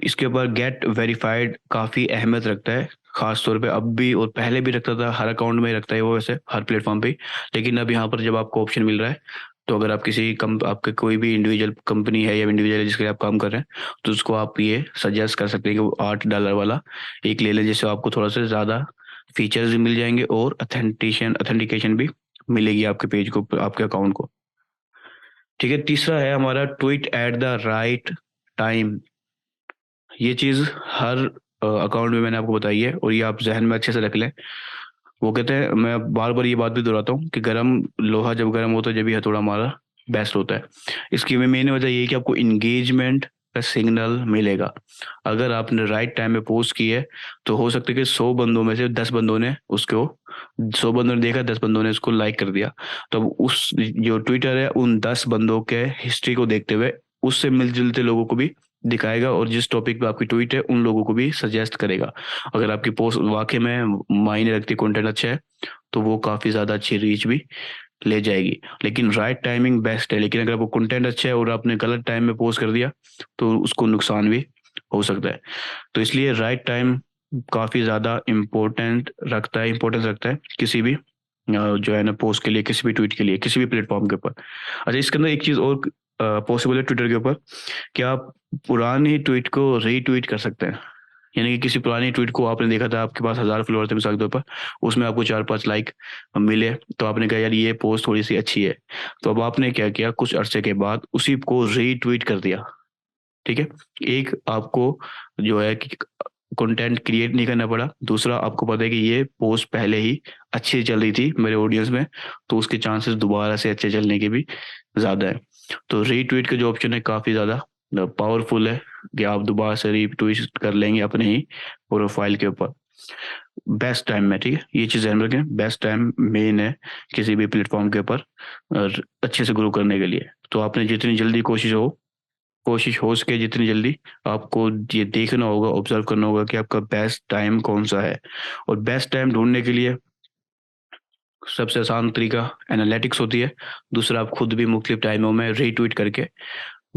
इसके ऊपर गेट वेरीफाइड काफी अहमियत रखता है, खास तौर पे अब भी और पहले भी रखता था, हर अकाउंट में रखता है वो, वैसे हर प्लेटफॉर्म पे। लेकिन अब यहाँ पर जब आपको ऑप्शन मिल रहा है, तो अगर आप किसी कम आपके कोई भी इंडिविजुअल कंपनी है या इंडिविजुअल जिसके लिए आप काम कर रहे हैं, तो उसको आप ये सजेस्ट कर सकते हैं कि वो $8 वाला एक ले लें, जिससे आपको थोड़ा सा ज़्यादा फीचर्स भी मिल जाएंगे और अथेंटिकेशन भी मिलेगी आपके पेज को, आपके अकाउंट को। ठीक है, तीसरा है हमारा tweet at the right time. ये चीज़ हर अकाउंट में मैंने आपको बताई है, और ये आप जहन में अच्छे से रख लें। वो कहते हैं, मैं बार बार ये बात भी दोहराता हूँ कि गर्म लोहा जब गर्म होता है जब भी हथौड़ा हमारा बेस्ट होता है। इसकी मेन वजह ये है कि आपको इंगेजमेंट का सिग्नल मिलेगा। अगर आपने राइट टाइम में पोस्ट की है, तो हो सकता है कि 100 बंदों में से 10 बंदों ने उसको 100 बंदों ने देखा, 10 बंदों ने उसको लाइक कर दिया। तो अब उस जो ट्विटर है उन 10 बंदों के हिस्ट्री को देखते हुए उससे मिलजुलते लोगों को भी दिखाएगा, और जिस टॉपिक पे आपकी ट्वीट है उन लोगों को भी सजेस्ट करेगा। अगर आपकी पोस्ट वाकई में मायने रखती, कंटेंट अच्छा है, तो वो काफ़ी ज़्यादा अच्छी रीच भी ले जाएगी। लेकिन राइट टाइमिंग बेस्ट है, लेकिन अगर आपको कंटेंट अच्छा है और आपने गलत टाइम में पोस्ट कर दिया, तो उसको नुकसान भी हो सकता है। तो इसलिए राइट टाइम काफ़ी ज़्यादा इम्पोर्टेंस रखता है किसी भी जो है ना पोस्ट के लिए, किसी भी ट्वीट के लिए, किसी भी प्लेटफॉर्म के ऊपर। अच्छा, इसके अंदर एक चीज़ और पॉसिबल है ट्विटर के ऊपर, कि आप पुरानी ट्वीट को रीट्वीट कर सकते हैं। यानी कि किसी पुरानी ट्वीट को आपने देखा था, आपके पास 1000 फॉलोअर थे मिसाल के तौर पर, उसमें आपको 4-5 लाइक मिले, तो आपने कहा यार ये पोस्ट थोड़ी सी अच्छी है, तो अब आपने क्या किया, कुछ अरसे के बाद उसी को रीट्वीट कर दिया। ठीक है, एक आपको जो है कि कंटेंट क्रिएट नहीं करना पड़ा, दूसरा आपको पता है कि ये पोस्ट पहले ही अच्छी चल रही थी मेरे ऑडियंस में, तो उसके चांसेस दोबारा से अच्छे चलने के भी ज़्यादा है। तो रीट्वीट का जो ऑप्शन है काफ़ी ज़्यादा पावरफुल है, कि आप दोबारा से रीट्वीट कर लेंगे अपने ही प्रोफाइल के ऊपर बेस्ट टाइम में। ठीक है, ये चीज़ ध्यान रखें, बेस्ट टाइम मेन है किसी भी प्लेटफॉर्म के ऊपर और अच्छे से ग्रो करने के लिए। तो आपने जितनी जल्दी कोशिश हो सके जितनी जल्दी आपको ये देखना होगा, ऑब्जर्व करना होगा कि आपका बेस्ट टाइम कौन सा है। और बेस्ट टाइम ढूंढने के लिए सबसे आसान तरीका एनालिटिक्स होती है। दूसरा, आप खुद भी मुख्तलिफ टाइमों में रीट्वीट करके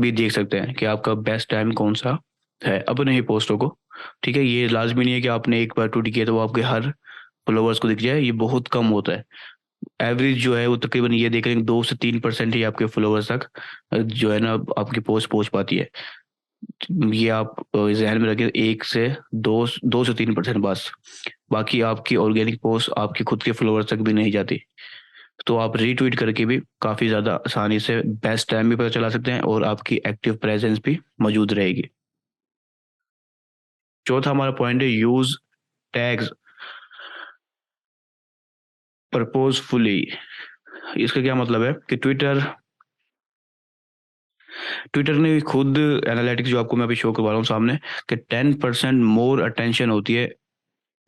भी देख सकते हैं कि आपका बेस्ट टाइम कौन सा है अपने ही पोस्टों को। ठीक है, ये लाजमी नहीं है कि आपने एक बार ट्वीट किया तो वो आपके हर फॉलोवर्स को दिख जाए, ये बहुत कम होता है। एवरेज जो है वो तकरीबन ये देख रहे हैं 2 से 3% ही आपके फॉलोवर्स तक जो है ना आपकी पोस्ट पहुंच पाती है। ये आप जहन में रखें, 1 से 2 से 3% बस। बाकी आपकी ऑर्गेनिक पोस्ट आपके खुद के फॉलोवर्स तक भी नहीं जाती। तो आप रीट्वीट करके भी काफ़ी ज़्यादा आसानी से बेस्ट टाइम भी पता चला सकते हैं और आपकी एक्टिव प्रेजेंस भी मौजूद रहेगी। चौथा हमारा पॉइंट है यूज़ टैग्स पर्पजफुली। इसका क्या मतलब है कि ट्विटर ने भी खुद एनालिटिक्स जो आपको मैं अभी शो करवा रहा हूँ सामने कि 10% मोर अटेंशन होती है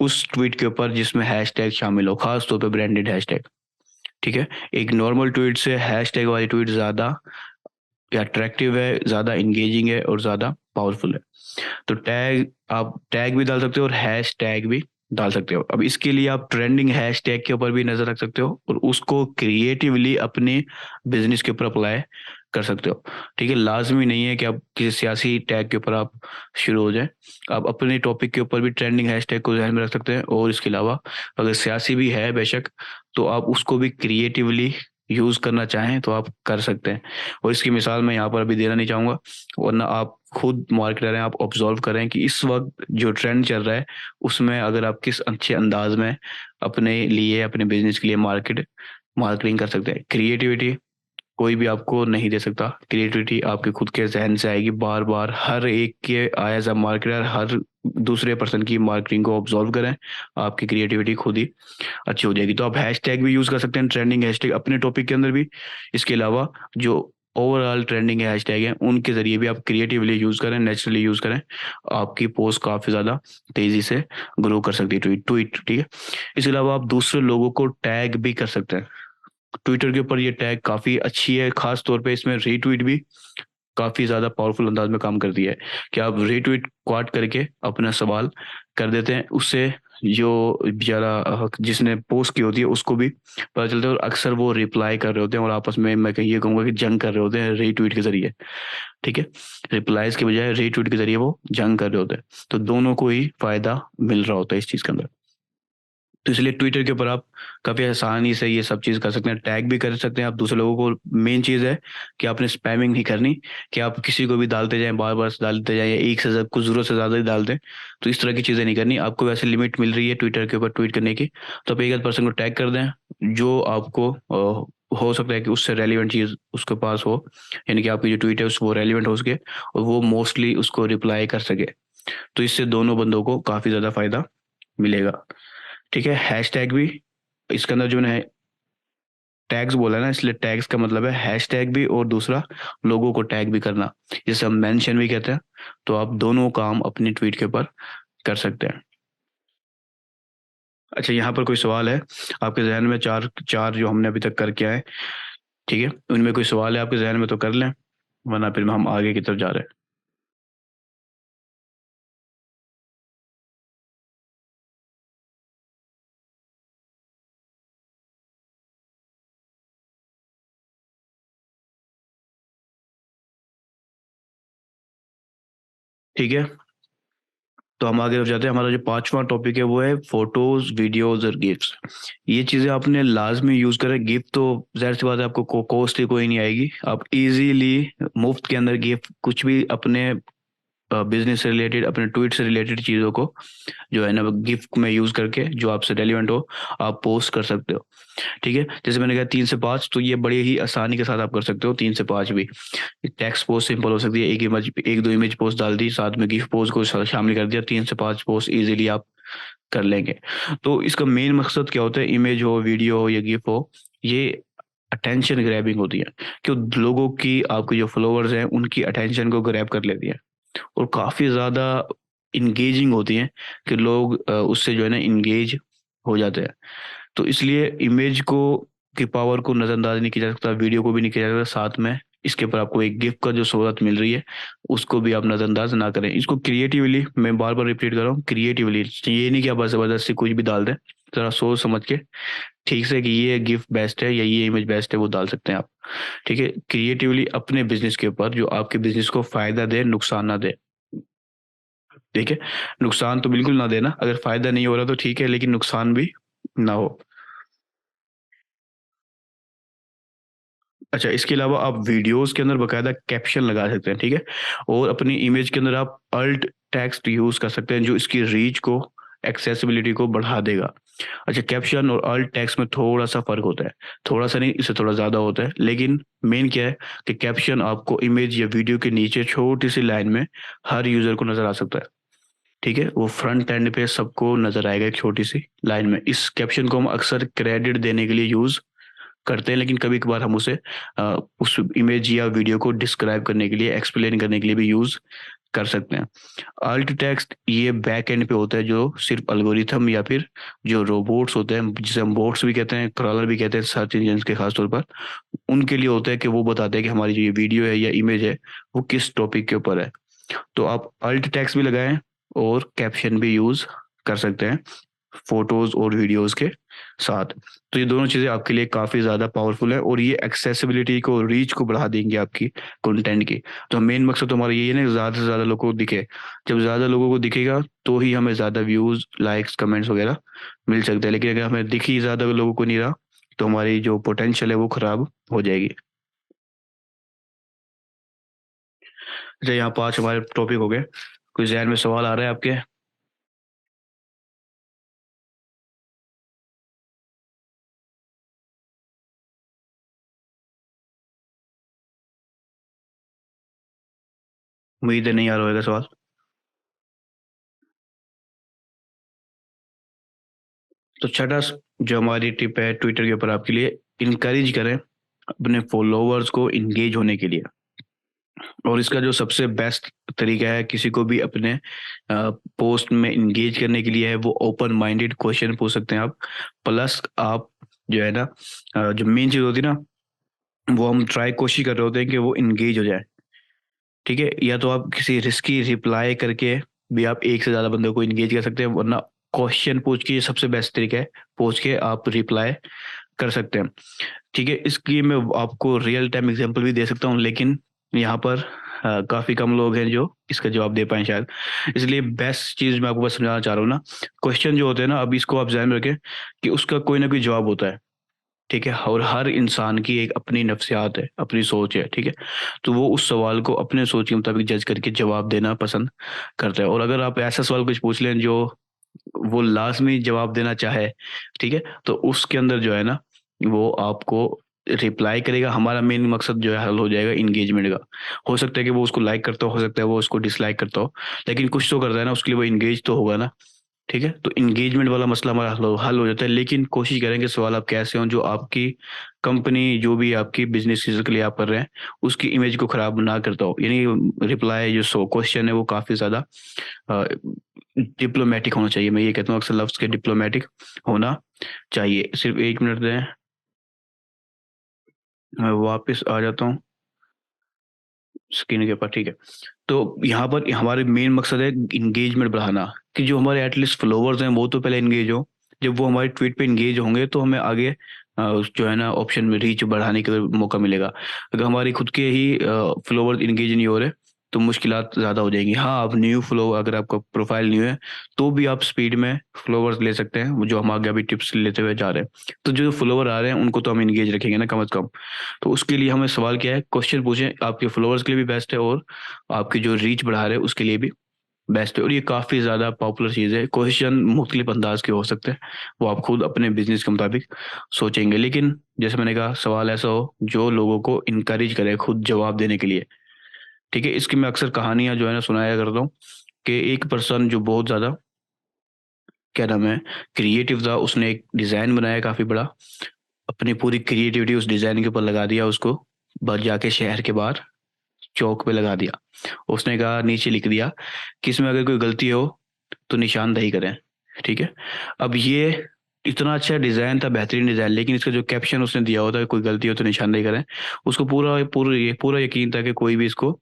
उस ट्वीट के ऊपर जिसमें हैशटैग शामिल हो, खास तौर पे ब्रांडेड हैशटैग। ठीक है, एक नॉर्मल ट्वीट से हैशटैग वाली ट्वीट ज़्यादा अट्रैक्टिव है, ज़्यादा इंगेजिंग है और ज़्यादा पावरफुल है। तो आप टैग भी डाल सकते हो और हैश टैग भी डाल सकते हो। अब इसके लिए आप ट्रेंडिंग हैश टैग के ऊपर भी नजर रख सकते हो और उसको क्रिएटिवली अपने बिजनेस के ऊपर अप्लाई कर सकते हो। ठीक है, लाजमी नहीं है कि आप किसी सियासी टैग के ऊपर आप शुरू हो जाए। आप अपने टॉपिक के ऊपर भी ट्रेंडिंग हैश टैग को ध्यान में रख सकते हैं और इसके अलावा अगर सियासी भी है बेशक, तो आप उसको भी क्रिएटिवली यूज करना चाहें तो आप कर सकते हैं। और इसकी मिसाल मैं यहाँ पर अभी देना नहीं चाहूंगा, वरना आप खुद मार्केटर हैं, आप ऑब्जर्व करें कि इस वक्त जो ट्रेंड चल रहा है उसमें अगर आप किस अच्छे अंदाज में अपने लिए अपने बिजनेस के लिए मार्केटिंग कर सकते हैं। क्रिएटिविटी कोई भी आपको नहीं दे सकता, क्रिएटिविटी आपके खुद के जहन से आएगी। बार बार हर एक के एज अ मार्केटर हर दूसरे पर्सन की मार्केटिंग को ऑब्जर्व करें, आपकी क्रिएटिविटी खुद ही अच्छी हो जाएगी। तो आप हैशटैग भी यूज कर सकते हैं, ट्रेंडिंग हैशटैग अपने टॉपिक के अंदर भी। इसके अलावा जो ओवरऑल ट्रेंडिंग हैशटैग हैं उनके जरिए भी आप क्रिएटिवली यूज करें, नेचुरली यूज करें, आपकी पोस्ट काफी ज्यादा तेजी से ग्रो कर सकती है ट्वीट। ठीक है, इसके अलावा आप दूसरे लोगों को टैग भी कर सकते हैं। ट्विटर के ऊपर ये टैग काफी अच्छी है, खास तौर पे इसमें रीट्वीट भी काफी ज्यादा पावरफुल अंदाज में काम करती है कि आप रीट्वीट क्वाट करके अपना सवाल कर देते हैं, उससे जो बेचारा जिसने पोस्ट की होती है उसको भी पता चलता है और अक्सर वो रिप्लाई कर रहे होते हैं और आपस में मैं ये कहूंगा कि जंग कर रहे होते हैं रीट्वीट के जरिए। ठीक है, रिप्लाईज के बजाय रीट्वीट के जरिए वो जंग कर रहे होते हैं, तो दोनों को ही फायदा मिल रहा होता है इस चीज के अंदर। तो इसलिए ट्विटर के ऊपर आप काफ़ी आसानी से ये सब चीज़ कर सकते हैं, टैग भी कर सकते हैं आप दूसरे लोगों को। मेन चीज़ है कि आपने स्पैमिंग नहीं करनी कि आप किसी को भी डालते जाएं, बार बार डालते जाएं या एक से ज़्यादा कुछ ज़रूरत से ज़्यादा ही डाल दें। तो इस तरह की चीज़ें नहीं करनी, आपको वैसे लिमिट मिल रही है ट्विटर के ऊपर ट्वीट करने की, तो आप एक आध पर्सन को टैग कर दें जो आपको हो सकता है कि उससे रेलिवेंट चीज़ उसके पास हो, यानी कि आपकी जो ट्वीट है उस वो रेलिवेंट हो सके और वो मोस्टली उसको रिप्लाई कर सके। तो इससे दोनों बंदों को काफ़ी ज़्यादा फायदा मिलेगा। ठीक है, हैशटैग भी इसके अंदर जो है टैग्स बोला है ना, इसलिए टैग्स का मतलब है हैशटैग भी और दूसरा लोगों को टैग भी करना, जिसे हम मेंशन भी कहते हैं। तो आप दोनों काम अपनी ट्वीट के ऊपर कर सकते हैं। अच्छा, यहाँ पर कोई सवाल है आपके जहन में? चार चार जो हमने अभी तक करके आए, ठीक है, उनमें कोई सवाल है आपके जहन में तो कर लें, वरना फिर हम आगे की तरफ जा रहे हैं। ठीक है, तो हम आगे तरफ जाते हैं। हमारा जो पांचवा टॉपिक है वो है फोटोज, वीडियोज और गिफ्ट्स। ये चीजें आपने लाजमी यूज करें। गिफ्ट तो जाहिर सी बात है आपको कॉस्ट ही कोई नहीं आएगी, आप इजीली मुफ्त के अंदर गिफ्ट कुछ भी अपने बिजनेस से रिलेटेड, अपने ट्वीट से रिलेटेड चीज़ों को जो है ना गिफ्ट में यूज़ करके जो आपसे रेलिवेंट हो आप पोस्ट कर सकते हो। ठीक है, जैसे मैंने कहा 3 से 5, तो ये बड़ी ही आसानी के साथ आप कर सकते हो 3 से 5 भी। टेक्स्ट पोस्ट सिंपल हो सकती है, एक दो इमेज पोस्ट डाल दी, साथ में गिफ्ट पोस्ट को शामिल कर दिया, 3 से 5 पोस्ट इजीली आप कर लेंगे। तो इसका मेन मकसद क्या होता है? इमेज हो, वीडियो हो या गिफ्ट हो, ये अटेंशन ग्रैबिंग होती है कि लोगों की, आपके जो फॉलोअर्स हैं उनकी अटेंशन को ग्रैब कर लेती है। और काफ़ी ज़्यादा इंगेजिंग होती हैं कि लोग उससे जो है ना इंगेज हो जाते हैं। तो इसलिए इमेज को की पावर को नज़रअंदाज नहीं किया जा सकता, वीडियो को भी नहीं किया जा सकता, साथ में इसके ऊपर आपको एक गिफ्ट का जो सोहरत मिल रही है, उसको भी आप नज़रअंदाज ना करें। इसको क्रिएटिवली, मैं बार-बार रिपीट कर रहा हूँ, क्रिएटिवली, ये नहीं कि आप बस ज़बरदस्ती कुछ भी डाल दें। ज़रा सोच समझ के ठीक से कि ये गिफ्ट बेस्ट है या ये इमेज बेस्ट है, वो डाल सकते हैं आप। ठीक है? क्रिएटिवली अपने बिज़नेस के ऊपर जो आपके बिज़नेस को फ़ायदा दे, नुकसान ना दे। ठीक है? नुकसान तो बिल्कुल ना देना, अगर फ़ायदा नहीं हो रहा तो ठीक है, लेकिन नुकसान भी ना हो। अच्छा, इसके अलावा आप वीडियोज़ के अंदर बाकायदा कैप्शन लगा सकते हैं, ठीक है? और अपनी इमेज के अंदर आप अल्ट टेक्स्ट यूज़ कर सकते हैं, जो इसकी रीच को, एक्सेसिबिलिटी को बढ़ा देगा। अच्छा, कैप्शन और अल्ट टेक्स्ट में थोड़ा-सा फ़र्क होता है। थोड़ा-सा नहीं, इससे थोड़ा ज़्यादा होता है, लेकिन मेन क्या है कि कैप्शन आपको इमेज या वीडियो के नीचे छोटी-सी लाइन में हर यूज़र को नज़र आ सकता है, ठीक है? वो फ्रंट एंड पे सबको नज़र आएगा एक छोटी-सी लाइन में। इस कैप्शन को हम अक्सर क्रेडिट देने के लिए यूज़ करते हैं, लेकिन कभी-कभार हम उसे उस इमेज या वीडियो को डिस्क्राइब करने के लिए, एक्सप्लेन करने के लिए भी यूज़ कर सकते हैं। अल्ट टेक्स्ट ये बैक एंड पे होता है, जो सिर्फ़ एल्गोरिथम या फिर जो रोबोट्स होते हैं, जिसे हम बोट्स भी कहते हैं, क्रॉलर भी कहते हैं सर्च इंजिन्स के ख़ास तौर पर, उनके लिए होता है कि वो बताते हैं कि हमारी जो ये वीडियो है या इमेज है, वो किस टॉपिक के ऊपर है। तो आप अल्ट टेक्स्ट भी लगाएँ और कैप्शन भी यूज़ कर सकते हैं। फ़ोटोज़ और वीडियोज़ के साथ। तो ये दोनों चीज़ें आपके लिए काफ़ी ज़्यादा पावरफुल है और ये एक्सेसिबिलिटी को, रीच को बढ़ा देंगी आपकी कंटेंट की। तो मेन मकसद तो हमारा यही है ना, ज़्यादा से ज़्यादा लोगों को दिखे। जब ज़्यादा लोगों को दिखेगा, तो ही हमें ज़्यादा व्यूज़, लाइक्स, कमेंट्स वगैरह मिल सकते हैं। लेकिन अगर हमें दिख ही ज़्यादा लोगों को नहीं रहा, तो हमारी जो पोटेंशियल है वो खराब हो जाएगी। अच्छा, यहाँ 5 हमारे टॉपिक हो गए। कोई ज़हन में सवाल आ रहा है आपके? उम्मीद है नहीं आ रहा होगा सवाल। तो छठा जो हमारी टिप है ट्विटर के ऊपर आपके लिए, इनकरेज करें अपने फॉलोवर्स को इंगेज होने के लिए। और इसका जो सबसे बेस्ट तरीका है किसी को भी अपने पोस्ट में इंगेज करने के लिए है, वो ओपन माइंडेड क्वेश्चन पूछ सकते हैं आप। प्लस आप जो है ना, जो मेन चीज़ होती है ना, वो हम ट्राई कोशिश कर रहे होते हैं कि वो इंगेज हो जाए। ठीक है? या तो आप किसी रिस्की रिप्लाई करके भी आप एक से ज़्यादा बंदों को इंगेज कर सकते हैं, वरना क्वेश्चन पूछ के ये सबसे बेस्ट तरीका है, पूछ के आप रिप्लाई कर सकते हैं। ठीक है? इसकी मैं आपको रियल टाइम एग्ज़ाम्पल भी दे सकता हूँ, लेकिन यहाँ पर काफ़ी कम लोग हैं जो इसका जवाब दे पाएँ शायद। इसलिए बेस्ट चीज़ मैं आपको बस समझाना चाह रहा हूँ ना, क्वेश्चन जो होते हैं ना, अब इसको आप ज़हन में रखें कि उसका कोई ना कोई जवाब होता है। ठीक है? और हर इंसान की एक अपनी नफ़्सियात है, अपनी सोच है, ठीक है? तो वो उस सवाल को अपने सोच के मुताबिक जज करके जवाब देना पसंद करता है। और अगर आप ऐसा सवाल कुछ पूछ लें जो वो लाज़मी जवाब देना चाहे, ठीक है? तो उसके अंदर जो है ना, वो आपको रिप्लाई करेगा। हमारा मेन मकसद जो है हल हो जाएगा एंगेजमेंट का। हो सकता है कि वो उसको लाइक करता हो सकता है वो उसको डिसलाइक करता हो, लेकिन कुछ तो करता है ना, उसके लिए वो एंगेज तो होगा ना। ठीक है? तो एंगेजमेंट वाला मसला हमारा हल हो जाता है, लेकिन कोशिश करेंगे सवाल आप कैसे हों जो आपकी कंपनी, जो भी आपकी बिज़नेस चीज़ों के लिए आप कर रहे हैं, उसकी इमेज को खराब ना करता हो। यानी रिप्लाई जो क्वेश्चन है वो काफ़ी ज़्यादा अ, डिप्लोमैटिक होना चाहिए। मैं ये कहता हूँ अक्सर लफ्ज़ के डिप्लोमैटिक होना चाहिए। सिर्फ़ 1 मिनट दें, मैं वापस आ जाता हूँ स्क्रीन के ऊपर, ठीक है। तो यहाँ पर हमारे मेन मकसद है एंगेजमेंट बढ़ाना, कि जो हमारे एटलीस्ट फॉलोवर्स हैं वो तो पहले एंगेज हो। जब वो हमारे ट्वीट पे एंगेज होंगे तो हमें आगे जो है ना ऑप्शन में रीच बढ़ाने का मौका मिलेगा। अगर हमारी खुद के ही फॉलोवर्स एंगेज नहीं हो रहे, तो मुश्किलात ज़्यादा हो जाएँगी। हाँ, आप न्यू फॉलो अगर आपका प्रोफाइल न्यू है, तो भी आप स्पीड में फॉलोवर्स ले सकते हैं, वो जो हम आगे अभी टिप्स लेते हुए जा रहे हैं। तो जो फॉलोवर आ रहे हैं उनको तो हम एंगेज रखेंगे ना कम से कम। तो उसके लिए हमें सवाल क्या है, क्वेश्चन पूछें, आपके फॉलोवर्स के लिए भी बेस्ट है और आपकी जो रीच बढ़ा रहे हैं उसके लिए भी बेस्ट है। और ये काफ़ी ज़्यादा पॉपुलर चीज़ है। क्वेश्चन मुख्तलिफ अंदाज के हो सकते हैं, वो आप खुद अपने बिजनेस के मुताबिक सोचेंगे, लेकिन जैसे मैंने कहा सवाल ऐसा हो जो लोगों को इनकरेज करे खुद जवाब देने के लिए। ठीक है? इसकी मैं अक्सर कहानियाँ जो है ना सुनाया करता हूँ कि एक पर्सन जो बहुत ज़्यादा, क्या नाम है, क्रिएटिव था, उसने एक डिज़ाइन बनाया काफ़ी बड़ा, अपनी पूरी क्रिएटिविटी उस डिज़ाइन के ऊपर लगा दिया उसको, जाके शहर के बाहर। चौक पे लगा दिया। उसने कहा, नीचे लिख दिया कि इसमें अगर कोई गलती हो तो निशानदेही करें। ठीक है। अब ये इतना अच्छा डिज़ाइन था, बेहतरीन डिज़ाइन, लेकिन इसका जो कैप्शन उसने दिया होता है, कोई गलती हो तो निशानदेही करें, उसको पूरा यकीन था कि कोई भी इसको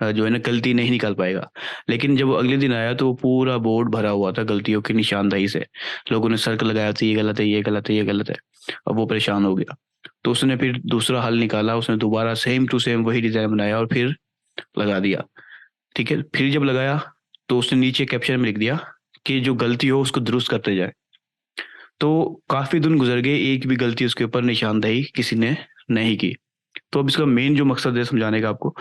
जो है ना गलती नहीं निकाल पाएगा। लेकिन जब वो अगले दिन आया तो वो पूरा बोर्ड भरा हुआ था गलतियों की निशानदेही से। लोगों ने सर्कल लगाया था, ये गलत है, ये गलत है, ये गलत है। अब वो परेशान हो गया, तो उसने फिर दूसरा हल निकाला। उसने दोबारा सेम टू सेम वही डिज़ाइन बनाया और फिर लगा दिया। ठीक है। फिर जब लगाया तो उसने नीचे कैप्शन में लिख दिया कि जो गलती हो उसको दुरुस्त करते जाए। तो काफ़ी दिन गुजर गए, एक भी गलती उसके ऊपर निशानदेही किसी ने नहीं की। तो अब इसका मेन जो मकसद है समझाने का आपको,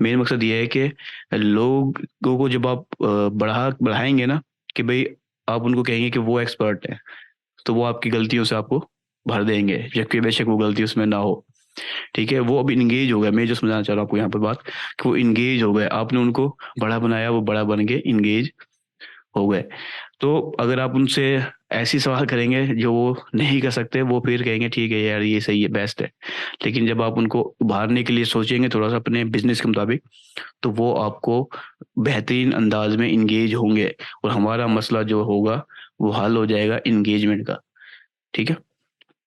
मेन मकसद ये है कि लोगों को जब आप बढ़ाएंगे ना, कि भाई आप उनको कहेंगे कि वो एक्सपर्ट है, तो वो आपकी गलतियों से आपको भर देंगे, जबकि बेशक वो गलती उसमें ना हो। ठीक है। वो अब इंगेज हो गए, मैं जो समझाना चाह रहा हूँ आपको यहाँ पर बात, कि वो इंगेज हो गए, आपने उनको बड़ा बनाया, वो बड़ा बन के इंगेज हो गए। तो अगर आप उनसे ऐसी सवाल करेंगे जो वो नहीं कर सकते, वो फिर कहेंगे ठीक है यार ये सही है, बेस्ट है। लेकिन जब आप उनको उभारने के लिए सोचेंगे थोड़ा सा अपने बिजनेस के मुताबिक, तो वो आपको बेहतरीन अंदाज में इंगेज होंगे, और हमारा मसला जो होगा वो हल हो जाएगा इंगेजमेंट का। ठीक है।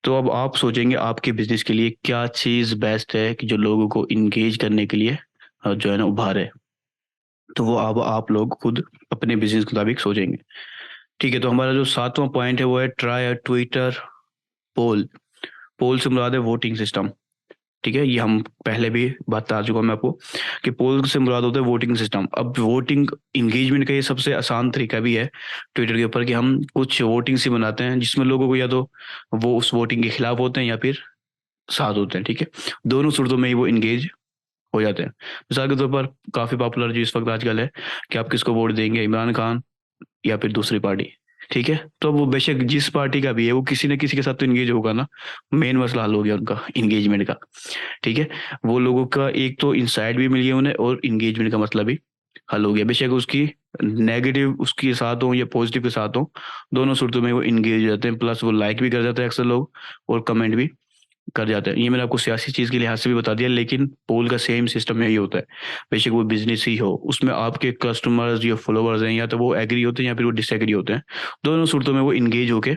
तो अब आप सोचेंगे आपके बिजनेस के लिए क्या चीज़ बेस्ट है कि जो लोगों को इंगेज करने के लिए जो है ना उभारे। तो वो अब आप लोग खुद अपने बिजनेस के मुताबिक सोचेंगे। ठीक है। तो हमारा जो 7वां पॉइंट है वो है ट्राई अ ट्विटर पोल। पोल से मुराद है वोटिंग सिस्टम। ठीक है। ये हम पहले भी बता चुका हूँ मैं आपको, कि पोल से मुराद होता है वोटिंग सिस्टम। अब वोटिंग इंगेजमेंट का ये सबसे आसान तरीका भी है ट्विटर के ऊपर, कि हम कुछ वोटिंग सी बनाते हैं जिसमें लोगों को या तो वो उस वोटिंग के खिलाफ होते हैं या फिर साथ होते हैं। ठीक है। दोनों सूरतों में ही वो इंगेज हो जाते हैं। मिसाल के तौर पर काफ़ी पॉपुलर जो इस वक्त आजकल है, कि आप किसको वोट देंगे, इमरान खान या फिर दूसरी पार्टी। ठीक है। तो वो बेशक जिस पार्टी का भी है, वो किसी न किसी के साथ तो इंगेज होगा ना। मेन मसला हल हो गया उनका इंगेजमेंट का। ठीक है। वो लोगों का एक तो इंसाइट भी मिल गया उन्हें, और इंगेजमेंट का मतलब भी हल हो गया। बेशक उसकी नेगेटिव उसके साथ हो या पॉजिटिव के साथ हो, दोनों सूरतों में वो इंगेज हो जाते हैं। प्लस वो लाइक भी कर जाते हैं अक्सर लोग, और कमेंट भी कर जाते हैं। ये मैंने आपको सियासी चीज़ के लिहाज से भी बता दिया, लेकिन पोल का सेम सिस्टम यही होता है। बेशक वो बिजनेस ही हो, उसमें आपके कस्टमर्स या फॉलोवर्स हैं, या तो वो एग्री होते हैं या फिर वो डिसएग्री होते हैं। दोनों सूरतों में वो इंगेज होके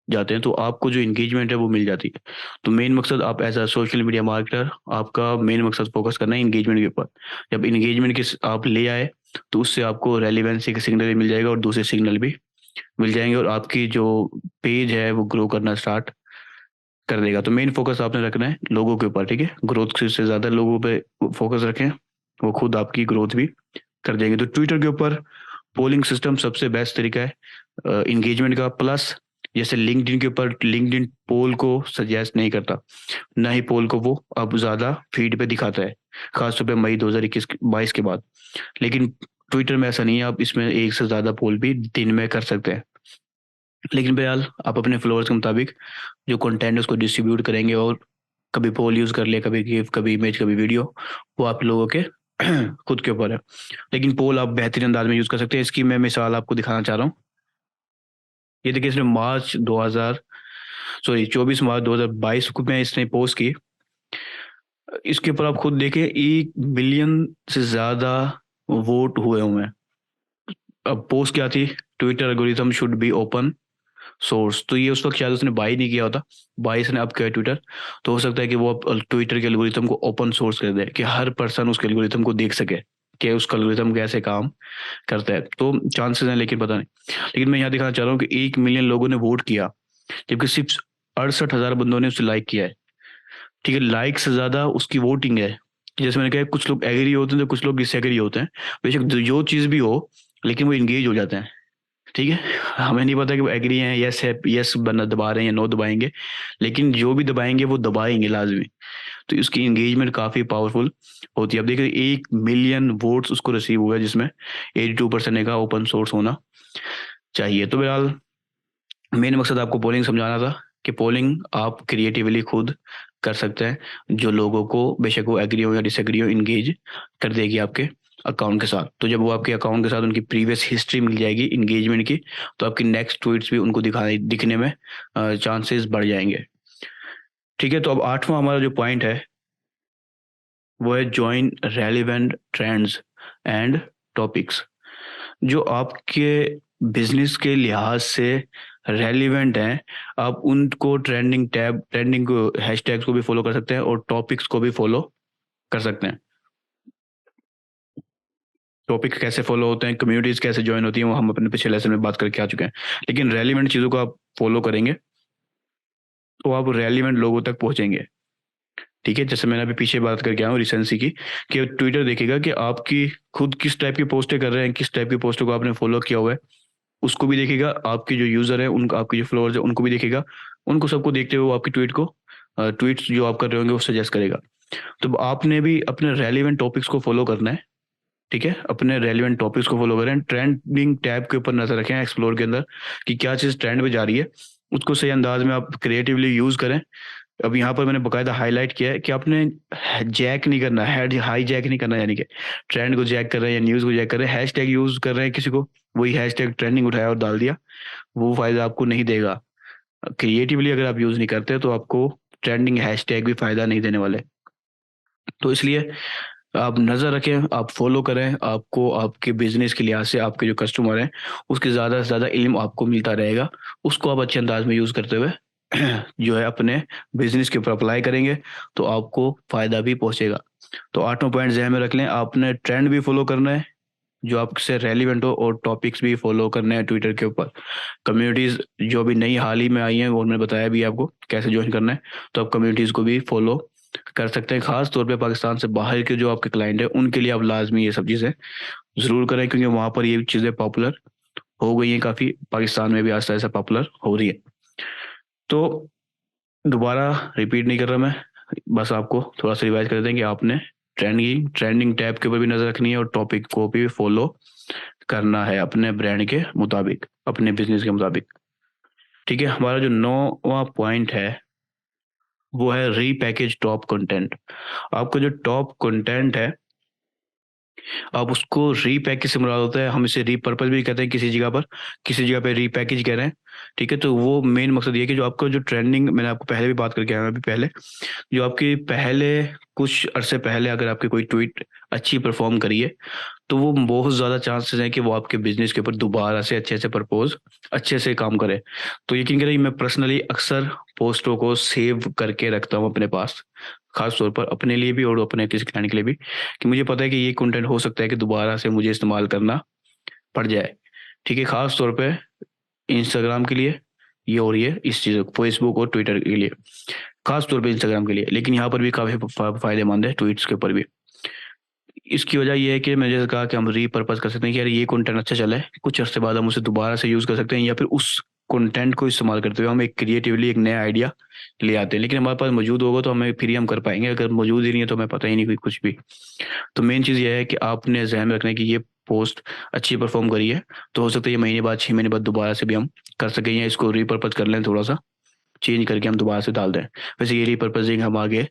जाते हैं, तो आपको जो इंगेजमेंट है वो मिल जाती है। तो मेन मकसद, आप as a social media marketer, आपका मेन मकसद फोकस करना है इंगेजमेंट के ऊपर। जब इंगेजमेंट के आप ले आए, तो उससे आपको रेलिवेंसी का सिग्नल भी मिल जाएगा और दूसरे सिग्नल भी मिल जाएंगे, और आपकी जो पेज है वो ग्रो करना स्टार्ट कर देगा। तो मेन फोकस आपने रखना है लोगों के ऊपर। ठीक है। ग्रोथ से ज़्यादा लोगों पे फोकस रखें, वो खुद आपकी ग्रोथ भी कर देंगे। तो ट्विटर के ऊपर पोलिंग सिस्टम सबसे बेस्ट तरीका है इंगेजमेंट का। प्लस जैसे लिंक्डइन के ऊपर, लिंक्डइन पोल को सजेस्ट नहीं करता, ना ही पोल को वो अब ज़्यादा फीड पे दिखाता है, खासतौर पे मई 2021-22 के बाद। लेकिन ट्विटर में ऐसा नहीं है, आप इसमें एक से ज़्यादा पोल भी दिन में कर सकते हैं। लेकिन बहरहाल आप अपने फॉलोअर्स के मुताबिक जो कंटेंट है उसको डिस्ट्रीब्यूट करेंगे, और कभी पोल यूज़ कर लिया, कभी गिफ, कभी इमेज, कभी वीडियो, वो आप लोगों के खुद के ऊपर है। लेकिन पोल आप बेहतरीन अंदाज में यूज़ कर सकते हैं। इसकी मैं मिसाल आपको दिखाना चाह रहा हूँ। ये देखिए, इसने मार्च 2000 सॉरी 24 मार्च 2022 को में इसने पोस्ट की। इसके ऊपर आप खुद देखें, 1 मिलियन से ज़्यादा वोट हुए हुए हैं। अब पोस्ट क्या थी, Twitter algorithm should be open source. तो ये उस वक्त शायद उसने बाई नहीं किया होता, बाई इसने अब किया ट्विटर। तो हो सकता है कि वो अब ट्विटर के एल्गोरिथम को ओपन सोर्स कर दे, कि हर पर्सन उसके एल्गोरिथम को देख सके कि उसका एल्गोरिथम कैसे काम करता है। तो चांसेस हैं, लेकिन पता नहीं। लेकिन मैं यहाँ दिखाना चाह रहा हूँ कि 1 मिलियन लोगों ने वोट किया, जबकि सिर्फ 68,000 बंदों ने उसे लाइक किया है। ठीक है। लाइक से ज़्यादा उसकी वोटिंग है। जैसे मैंने कहा, कुछ लोग एग्री होते हैं तो कुछ लोग डिसएग्री होते हैं। बेशक जो चीज़ भी हो, लेकिन वो इंगेज हो जाते हैं। ठीक है। हमें नहीं पता कि वो एग्री हैं, यस है, यस बना दबा रहे हैं या नो दबाएंगे, लेकिन जो भी दबाएंगे वो दबाएंगे लाजमी। तो इसकी इंगेजमेंट काफ़ी पावरफुल होती है। अब देखिए, 1 मिलियन वोट्स उसको रिसीव हुआ, जिसमें 82% ने कहा ओपन सोर्स होना चाहिए। तो बहरहाल मेन मकसद आपको पोलिंग समझाना था, कि पोलिंग आप क्रिएटिवली खुद कर सकते हैं, जो लोगों को बेशक वो एग्री हो या डिसएग्री हो, इंगेज कर देगी आपके अकाउंट के साथ। तो जब वो आपके अकाउंट के साथ उनकी प्रीवियस हिस्ट्री मिल जाएगी इंगेजमेंट की, तो आपकी नेक्स्ट ट्वीट्स भी उनको दिखने में चांसेस बढ़ जाएंगे। ठीक है। तो अब 8वां हमारा जो पॉइंट है, वो है join relevant trends and topics. जो आपके बिजनेस के लिहाज से रेलिवेंट हैं, आप उनको ट्रेंडिंग को हैशटैग्स को भी फॉलो कर सकते हैं और टॉपिक्स को भी फॉलो कर सकते हैं। टॉपिक कैसे फॉलो होते हैं, कम्युनिटीज कैसे ज्वाइन होती हैं, वो हम अपने पिछले लेसन में बात करके आ चुके हैं। लेकिन रेलिवेंट चीज़ों को आप फॉलो करेंगे तो आप रेलिवेंट लोगों तक पहुंचेंगे। ठीक है, जैसे मैंने अभी पीछे बात करके आया हूँ रिसेंसी की, कि ट्विटर देखेगा कि आपकी खुद किस टाइप की पोस्टें कर रहे हैं, किस टाइप की पोस्टों को आपने फॉलो किया हुआ है, उसको भी देखेगा। आपके जो यूजर है उनका, आपके जो फॉलोअर्स है उनको भी देखेगा। उनको सबको देखते हुए वो आपकी ट्वीट्स जो आप कर रहे होंगे वो सजेस्ट करेगा। तो आपने भी अपने रेलिवेंट टॉपिक्स को फॉलो करना है। ठीक है, अपने रेलिवेंट टॉपिक्स को फॉलो करें, ट्रेंडिंग टैब के ऊपर नजर रखें एक्सप्लोर के अंदर कि क्या चीज़ ट्रेंड पे जा रही है, उसको सही अंदाज में आप क्रिएटिवली यूज करें। अब यहाँ पर मैंने बकायदा हाईलाइट किया है कि आपने जैक नहीं करना, हेड हाई जैक नहीं करना, यानी कि ट्रेंड को जैक कर रहे हैं या न्यूज़ को जैक कर रहे हैं, हैशटैग यूज कर रहे हैं किसी को, वही हैशटैग ट्रेंडिंग उठाया और डाल दिया, वो फायदा आपको नहीं देगा। क्रिएटिवली अगर आप यूज नहीं करते तो आपको ट्रेंडिंग हैशटैग भी फायदा नहीं देने वाले। तो इसलिए आप नज़र रखें, आप फॉलो करें, आपको आपके बिजनेस के लिहाज से आपके जो कस्टमर हैं उसके ज़्यादा से ज़्यादा इल्म आपको मिलता रहेगा। उसको आप अच्छे अंदाज में यूज़ करते हुए जो है अपने बिजनेस के ऊपर अप्लाई करेंगे तो आपको फ़ायदा भी पहुंचेगा। तो आठों पॉइंट ज़हन में रख लें, आपने ट्रेंड भी फॉलो करना है जो आपसे रेलिवेंट हो, और टॉपिक्स भी फॉलो करने हैं ट्विटर के ऊपर। कम्युनिटीज़ जो अभी नई हाल ही में आई हैं और मैंने बताया भी आपको कैसे ज्वाइन करना है, तो आप कम्युनिटीज़ को भी फॉलो कर सकते हैं। खास तौर पे पाकिस्तान से बाहर के जो आपके क्लाइंट हैं उनके लिए आप लाजमी ये सब चीज़ें ज़रूर करें, क्योंकि वहाँ पर ये चीज़ें पॉपुलर हो गई हैं काफ़ी, पाकिस्तान में भी आहिस्ता आहिस्ता पॉपुलर हो रही है। तो दोबारा रिपीट नहीं कर रहा मैं, बस आपको थोड़ा सा रिवाइज कर दें कि आपने ट्रेंडिंग टैब के ऊपर भी नज़र रखनी है और टॉपिक को भी फॉलो करना है अपने ब्रांड के मुताबिक, अपने बिजनेस के मुताबिक। ठीक है, हमारा जो 9वां पॉइंट है वो है रीपैकेज टॉप कंटेंट। आपका जो टॉप कंटेंट है आप उसको रीपैकेज से मुराद होता है, हम इसे रीपर्पज भी कहते हैं किसी जगह पर, किसी जगह पे रीपैकेज कह रहे हैं। ठीक है, तो वो मेन मकसद ये है कि जो आपका जो ट्रेंडिंग, मैंने आपको पहले भी बात करके आया हूं अभी पहले, जो आपकी पहले कुछ अरसे पहले अगर आपकी कोई ट्वीट अच्छी परफॉर्म करी है तो वो बहुत ज़्यादा चांसेस हैं कि वो आपके बिजनेस के ऊपर दोबारा से अच्छे से प्रपोज अच्छे से काम करे। तो यकीन करें मैं पर्सनली अक्सर पोस्टों को सेव करके रखता हूँ अपने पास, खास तौर पर अपने लिए भी और अपने किसी क्लाइंट के लिए भी, कि मुझे पता है कि ये कंटेंट हो सकता है कि दोबारा से मुझे इस्तेमाल करना पड़ जाए। ठीक है, खास तौर पे इंस्टाग्राम के लिए ये हो रही है इस चीज़, फेसबुक और ट्विटर के लिए, खास तौर पे इंस्टाग्राम के लिए, लेकिन यहाँ पर भी काफ़ी फायदेमंद है ट्वीट्स के ऊपर भी। इसकी वजह ये है कि मैंने जैसे कहा कि हम रीपर्पज कर सकते हैं कि यार ये कंटेंट अच्छा चला है, कुछ अर्से बाद हम उसे दोबारा से यूज़ कर सकते हैं, या फिर उस कंटेंट को इस्तेमाल करते हुए हम एक क्रिएटिवली एक नया आइडिया ले आते हैं। लेकिन हमारे पास मौजूद होगा तो हमें फिर ही हम कर पाएंगे, अगर मौजूद ही नहीं है तो हमें पता ही नहीं कोई कुछ भी। तो मेन चीज़ ये है कि आपने ज़हन में रखना है कि ये पोस्ट अच्छी परफॉर्म करी है, तो हो सकता है ये महीने बाद 6 महीने बाद दोबारा से भी हम कर सकें, या इसको रीपर्पज कर लें, थोड़ा सा चेंज करके हम दोबारा से डाल दें। वैसे ये रीपर्पजिंग हम आगे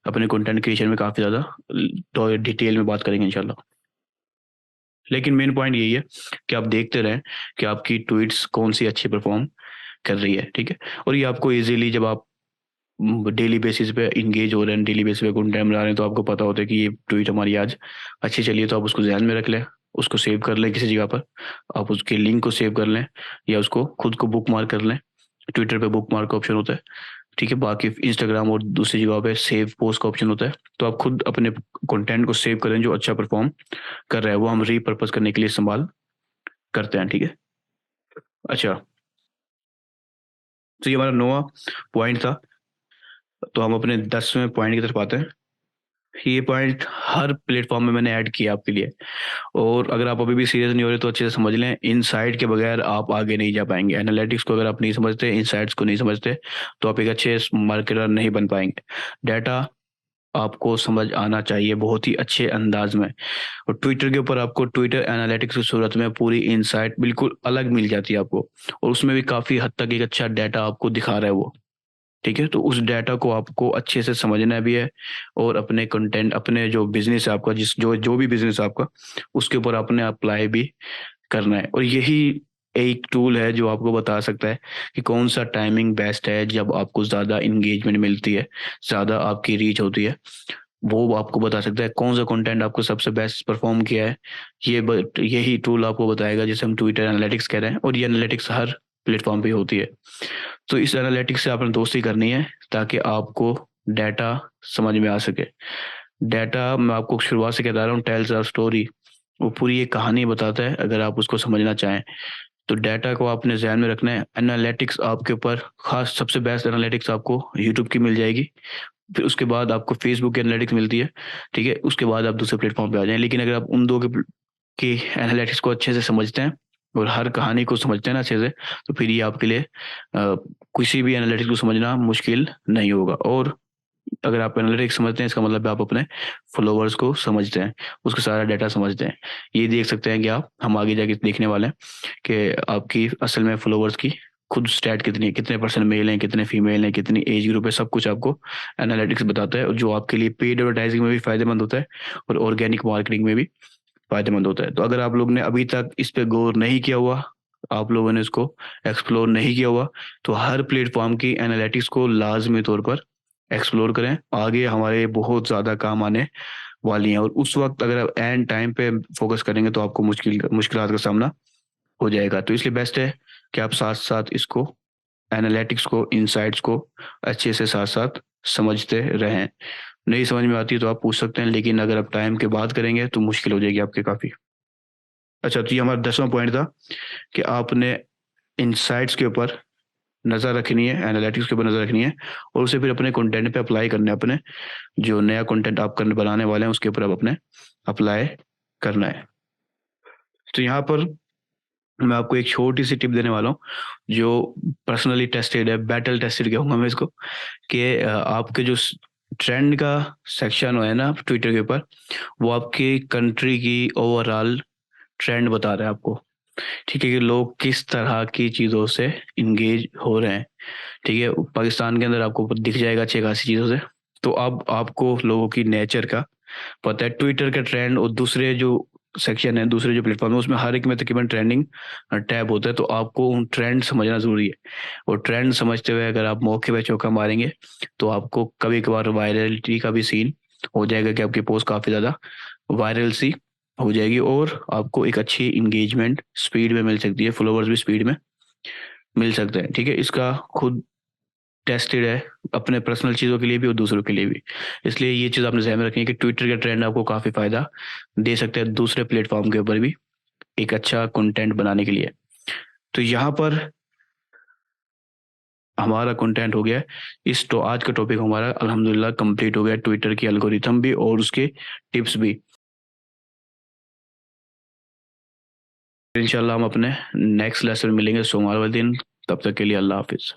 अपने कंटेंट क्रिएशन में काफ़ी ज़्यादा तो डिटेल में बात करेंगे इंशाल्लाह। लेकिन मेन पॉइंट यही है कि आप देखते रहें कि आपकी ट्वीट्स कौन सी अच्छी परफॉर्म कर रही है। ठीक है, और ये आपको इजीली जब आप डेली बेसिस पे इंगेज हो रहे हैं, डेली बेसिस पे कंटेंट बना रहे हैं, तो आपको पता होता है कि ये ट्वीट हमारी आज अच्छी चली है, तो आप उसको ध्यान में रख लें, उसको सेव कर लें किसी जगह पर, आप उसके लिंक को सेव कर लें या उसको खुद को बुक मार्क कर लें। ट्विटर पे बुक मार्क का ऑप्शन होता है। ठीक है, बाकी इंस्टाग्राम और दूसरी जगह पे सेव पोस्ट का ऑप्शन होता है, तो आप खुद अपने कंटेंट को सेव करें जो अच्छा परफॉर्म कर रहा है, वो हम रीपर्पज करने के लिए इस्तेमाल करते हैं। ठीक है, अच्छा, तो ये हमारा 9वां पॉइंट था। तो हम अपने 10वें पॉइंट की तरफ आते हैं। ये पॉइंट हर प्लेटफॉर्म में मैंने ऐड किया आपके लिए, और अगर आप अभी भी सीरियस नहीं हो रहे तो अच्छे से समझ लें, इनसाइट के बगैर आप आगे नहीं जा पाएंगे। एनालिटिक्स को अगर आप नहीं समझते, इनसाइट्स को नहीं समझते, तो आप एक अच्छे मार्केटर नहीं बन पाएंगे। डाटा आपको समझ आना चाहिए बहुत ही अच्छे अंदाज में, और ट्विटर के ऊपर आपको ट्विटर एनालिटिक्स की सूरत में पूरी इनसाइट बिल्कुल अलग मिल जाती है आपको, और उसमें भी काफ़ी हद तक एक अच्छा डाटा आपको दिखा रहा है वो। ठीक है, तो उस डाटा को आपको अच्छे से समझना भी है, और अपने कंटेंट, अपने जो बिजनेस है आपका, जिस जो जो भी बिजनेस है आपका, उसके ऊपर आपने अप्लाई भी करना है। और यही एक टूल है जो आपको बता सकता है कि कौन सा टाइमिंग बेस्ट है जब आपको ज़्यादा इंगेजमेंट मिलती है, ज़्यादा आपकी रीच होती है। वो आपको बता सकता है कौन सा कंटेंट आपको सबसे बेस्ट परफॉर्म किया है। यही टूल आपको बताएगा, जिसे हम ट्विटर एनालिटिक्स कह रहे हैं, और ये एनालिटिक्स हर प्लेटफॉर्म पे होती है। तो इस एनालिटिक्स से आपने दोस्ती करनी है ताकि आपको डाटा समझ में आ सके। डाटा मैं आपको शुरुआत से कहता रहा हूँ, टेल्स आर स्टोरी, वो पूरी एक कहानी बताता है अगर आप उसको समझना चाहें। तो डाटा को आपने ध्यान में रखना है। एनालिटिक्स आपके ऊपर खास, सबसे बेस्ट एनालिटिक्स आपको यूट्यूब की मिल जाएगी, फिर उसके बाद आपको फेसबुक की एनालिटिक्स मिलती है, ठीक है, उसके बाद आप दूसरे प्लेटफॉर्म पे आ जाएं। लेकिन अगर आप उन दो के एनालिटिक्स को अच्छे से समझते हैं और हर कहानी को समझते हैं ना अच्छे से, तो फिर ये आपके लिए किसी भी एनालिटिक्स को समझना मुश्किल नहीं होगा। और अगर आप एनालिटिक्स समझते हैं, इसका मतलब आप अपने फॉलोवर्स को समझते हैं, उसका सारा डाटा समझते हैं। ये देख सकते हैं कि आप, हम आगे जाके देखने वाले हैं कि आपकी असल में फॉलोवर्स की खुद स्टैट कितनी है, कितने परसेंट मेल हैं, कितने फीमेल हैं, कितनी एज ग्रुप है, सब कुछ आपको एनालिटिक्स बताता है, और जो आपके लिए पेड एडवर्टाइजिंग में भी फायदेमंद होता है और ऑर्गेनिक मार्केटिंग में भी फायदेमंद होता है। तो अगर आप लोग ने अभी तक इस पे गौर नहीं किया हुआ, आप लोगों ने इसको एक्सप्लोर नहीं किया हुआ, तो हर प्लेटफॉर्म की एनालिटिक्स को लाजमी तौर पर एक्सप्लोर करें। आगे हमारे बहुत ज़्यादा काम आने वाली हैं, और उस वक्त अगर आप एंड टाइम पे फोकस करेंगे तो आपको मुश्किलात का सामना हो जाएगा। तो इसलिए बेस्ट है कि आप साथ साथ इसको, एनालिटिक्स को, इंसाइट्स को अच्छे से साथ साथ समझते रहें। नहीं समझ में आती है तो आप पूछ सकते हैं, लेकिन अगर आप टाइम के बाद करेंगे तो मुश्किल हो जाएगी आपके काफ़ी। अच्छा, तो ये हमारा 10वां पॉइंट था कि आपने इनसाइट्स के ऊपर नज़र रखनी है, एनालिटिक्स के ऊपर नज़र रखनी है, और उसे फिर अपने कंटेंट पे अप्लाई करना है। अपने जो नया कंटेंट आप करने बनाने वाले हैं उसके ऊपर आप अपने अप्लाई करना है। तो यहाँ पर मैं आपको एक छोटी सी टिप देने वाला हूँ, जो पर्सनली टेस्टेड है, बैटल टेस्टेड कहूँगा मैं इसको, कि आपके जो ट्रेंड का सेक्शन है ना ट्विटर के ऊपर, वो आपकी कंट्री की ओवरऑल ट्रेंड बता रहा है आपको, ठीक है, कि लोग किस तरह की चीज़ों से इंगेज हो रहे हैं। ठीक है, पाकिस्तान के अंदर आपको दिख जाएगा अच्छी खासी चीज़ों से। तो अब आपको लोगों की नेचर का पता है। ट्विटर का ट्रेंड और दूसरे जो सेक्शन है, दूसरे जो प्लेटफॉर्म है, उसमें हर एक में तकरीबन ट्रेंडिंग टैब होता है। तो आपको उन ट्रेंड समझना ज़रूरी है, और ट्रेंड समझते हुए अगर आप मौके पे चौका मारेंगे तो आपको कभी कभार वायरलिटी का भी सीन हो जाएगा कि आपकी पोस्ट काफ़ी ज़्यादा वायरल सी हो जाएगी, और आपको एक अच्छी इंगेजमेंट स्पीड में मिल सकती है, फॉलोवर्स भी स्पीड में मिल सकते हैं। ठीक है, इसका खुद टेस्टेड है, अपने पर्सनल चीज़ों के लिए भी और दूसरों के लिए भी। इसलिए ये चीज़ आपने ध्यान में रखनी है कि ट्विटर का ट्रेंड आपको काफ़ी फ़ायदा दे सकता है दूसरे प्लेटफॉर्म के ऊपर भी एक अच्छा कंटेंट बनाने के लिए। तो यहाँ पर हमारा कंटेंट हो गया। इस तो आज का टॉपिक हमारा अल्हम्दुलिल्लाह कंप्लीट हो गया, ट्विटर की एल्गोरिथम भी और उसके टिप्स भी। इंशाल्लाह हम अपने नेक्स्ट लेसन मिलेंगे सोमवार वाले दिन। तब तक के लिए अल्लाह हाफिज़।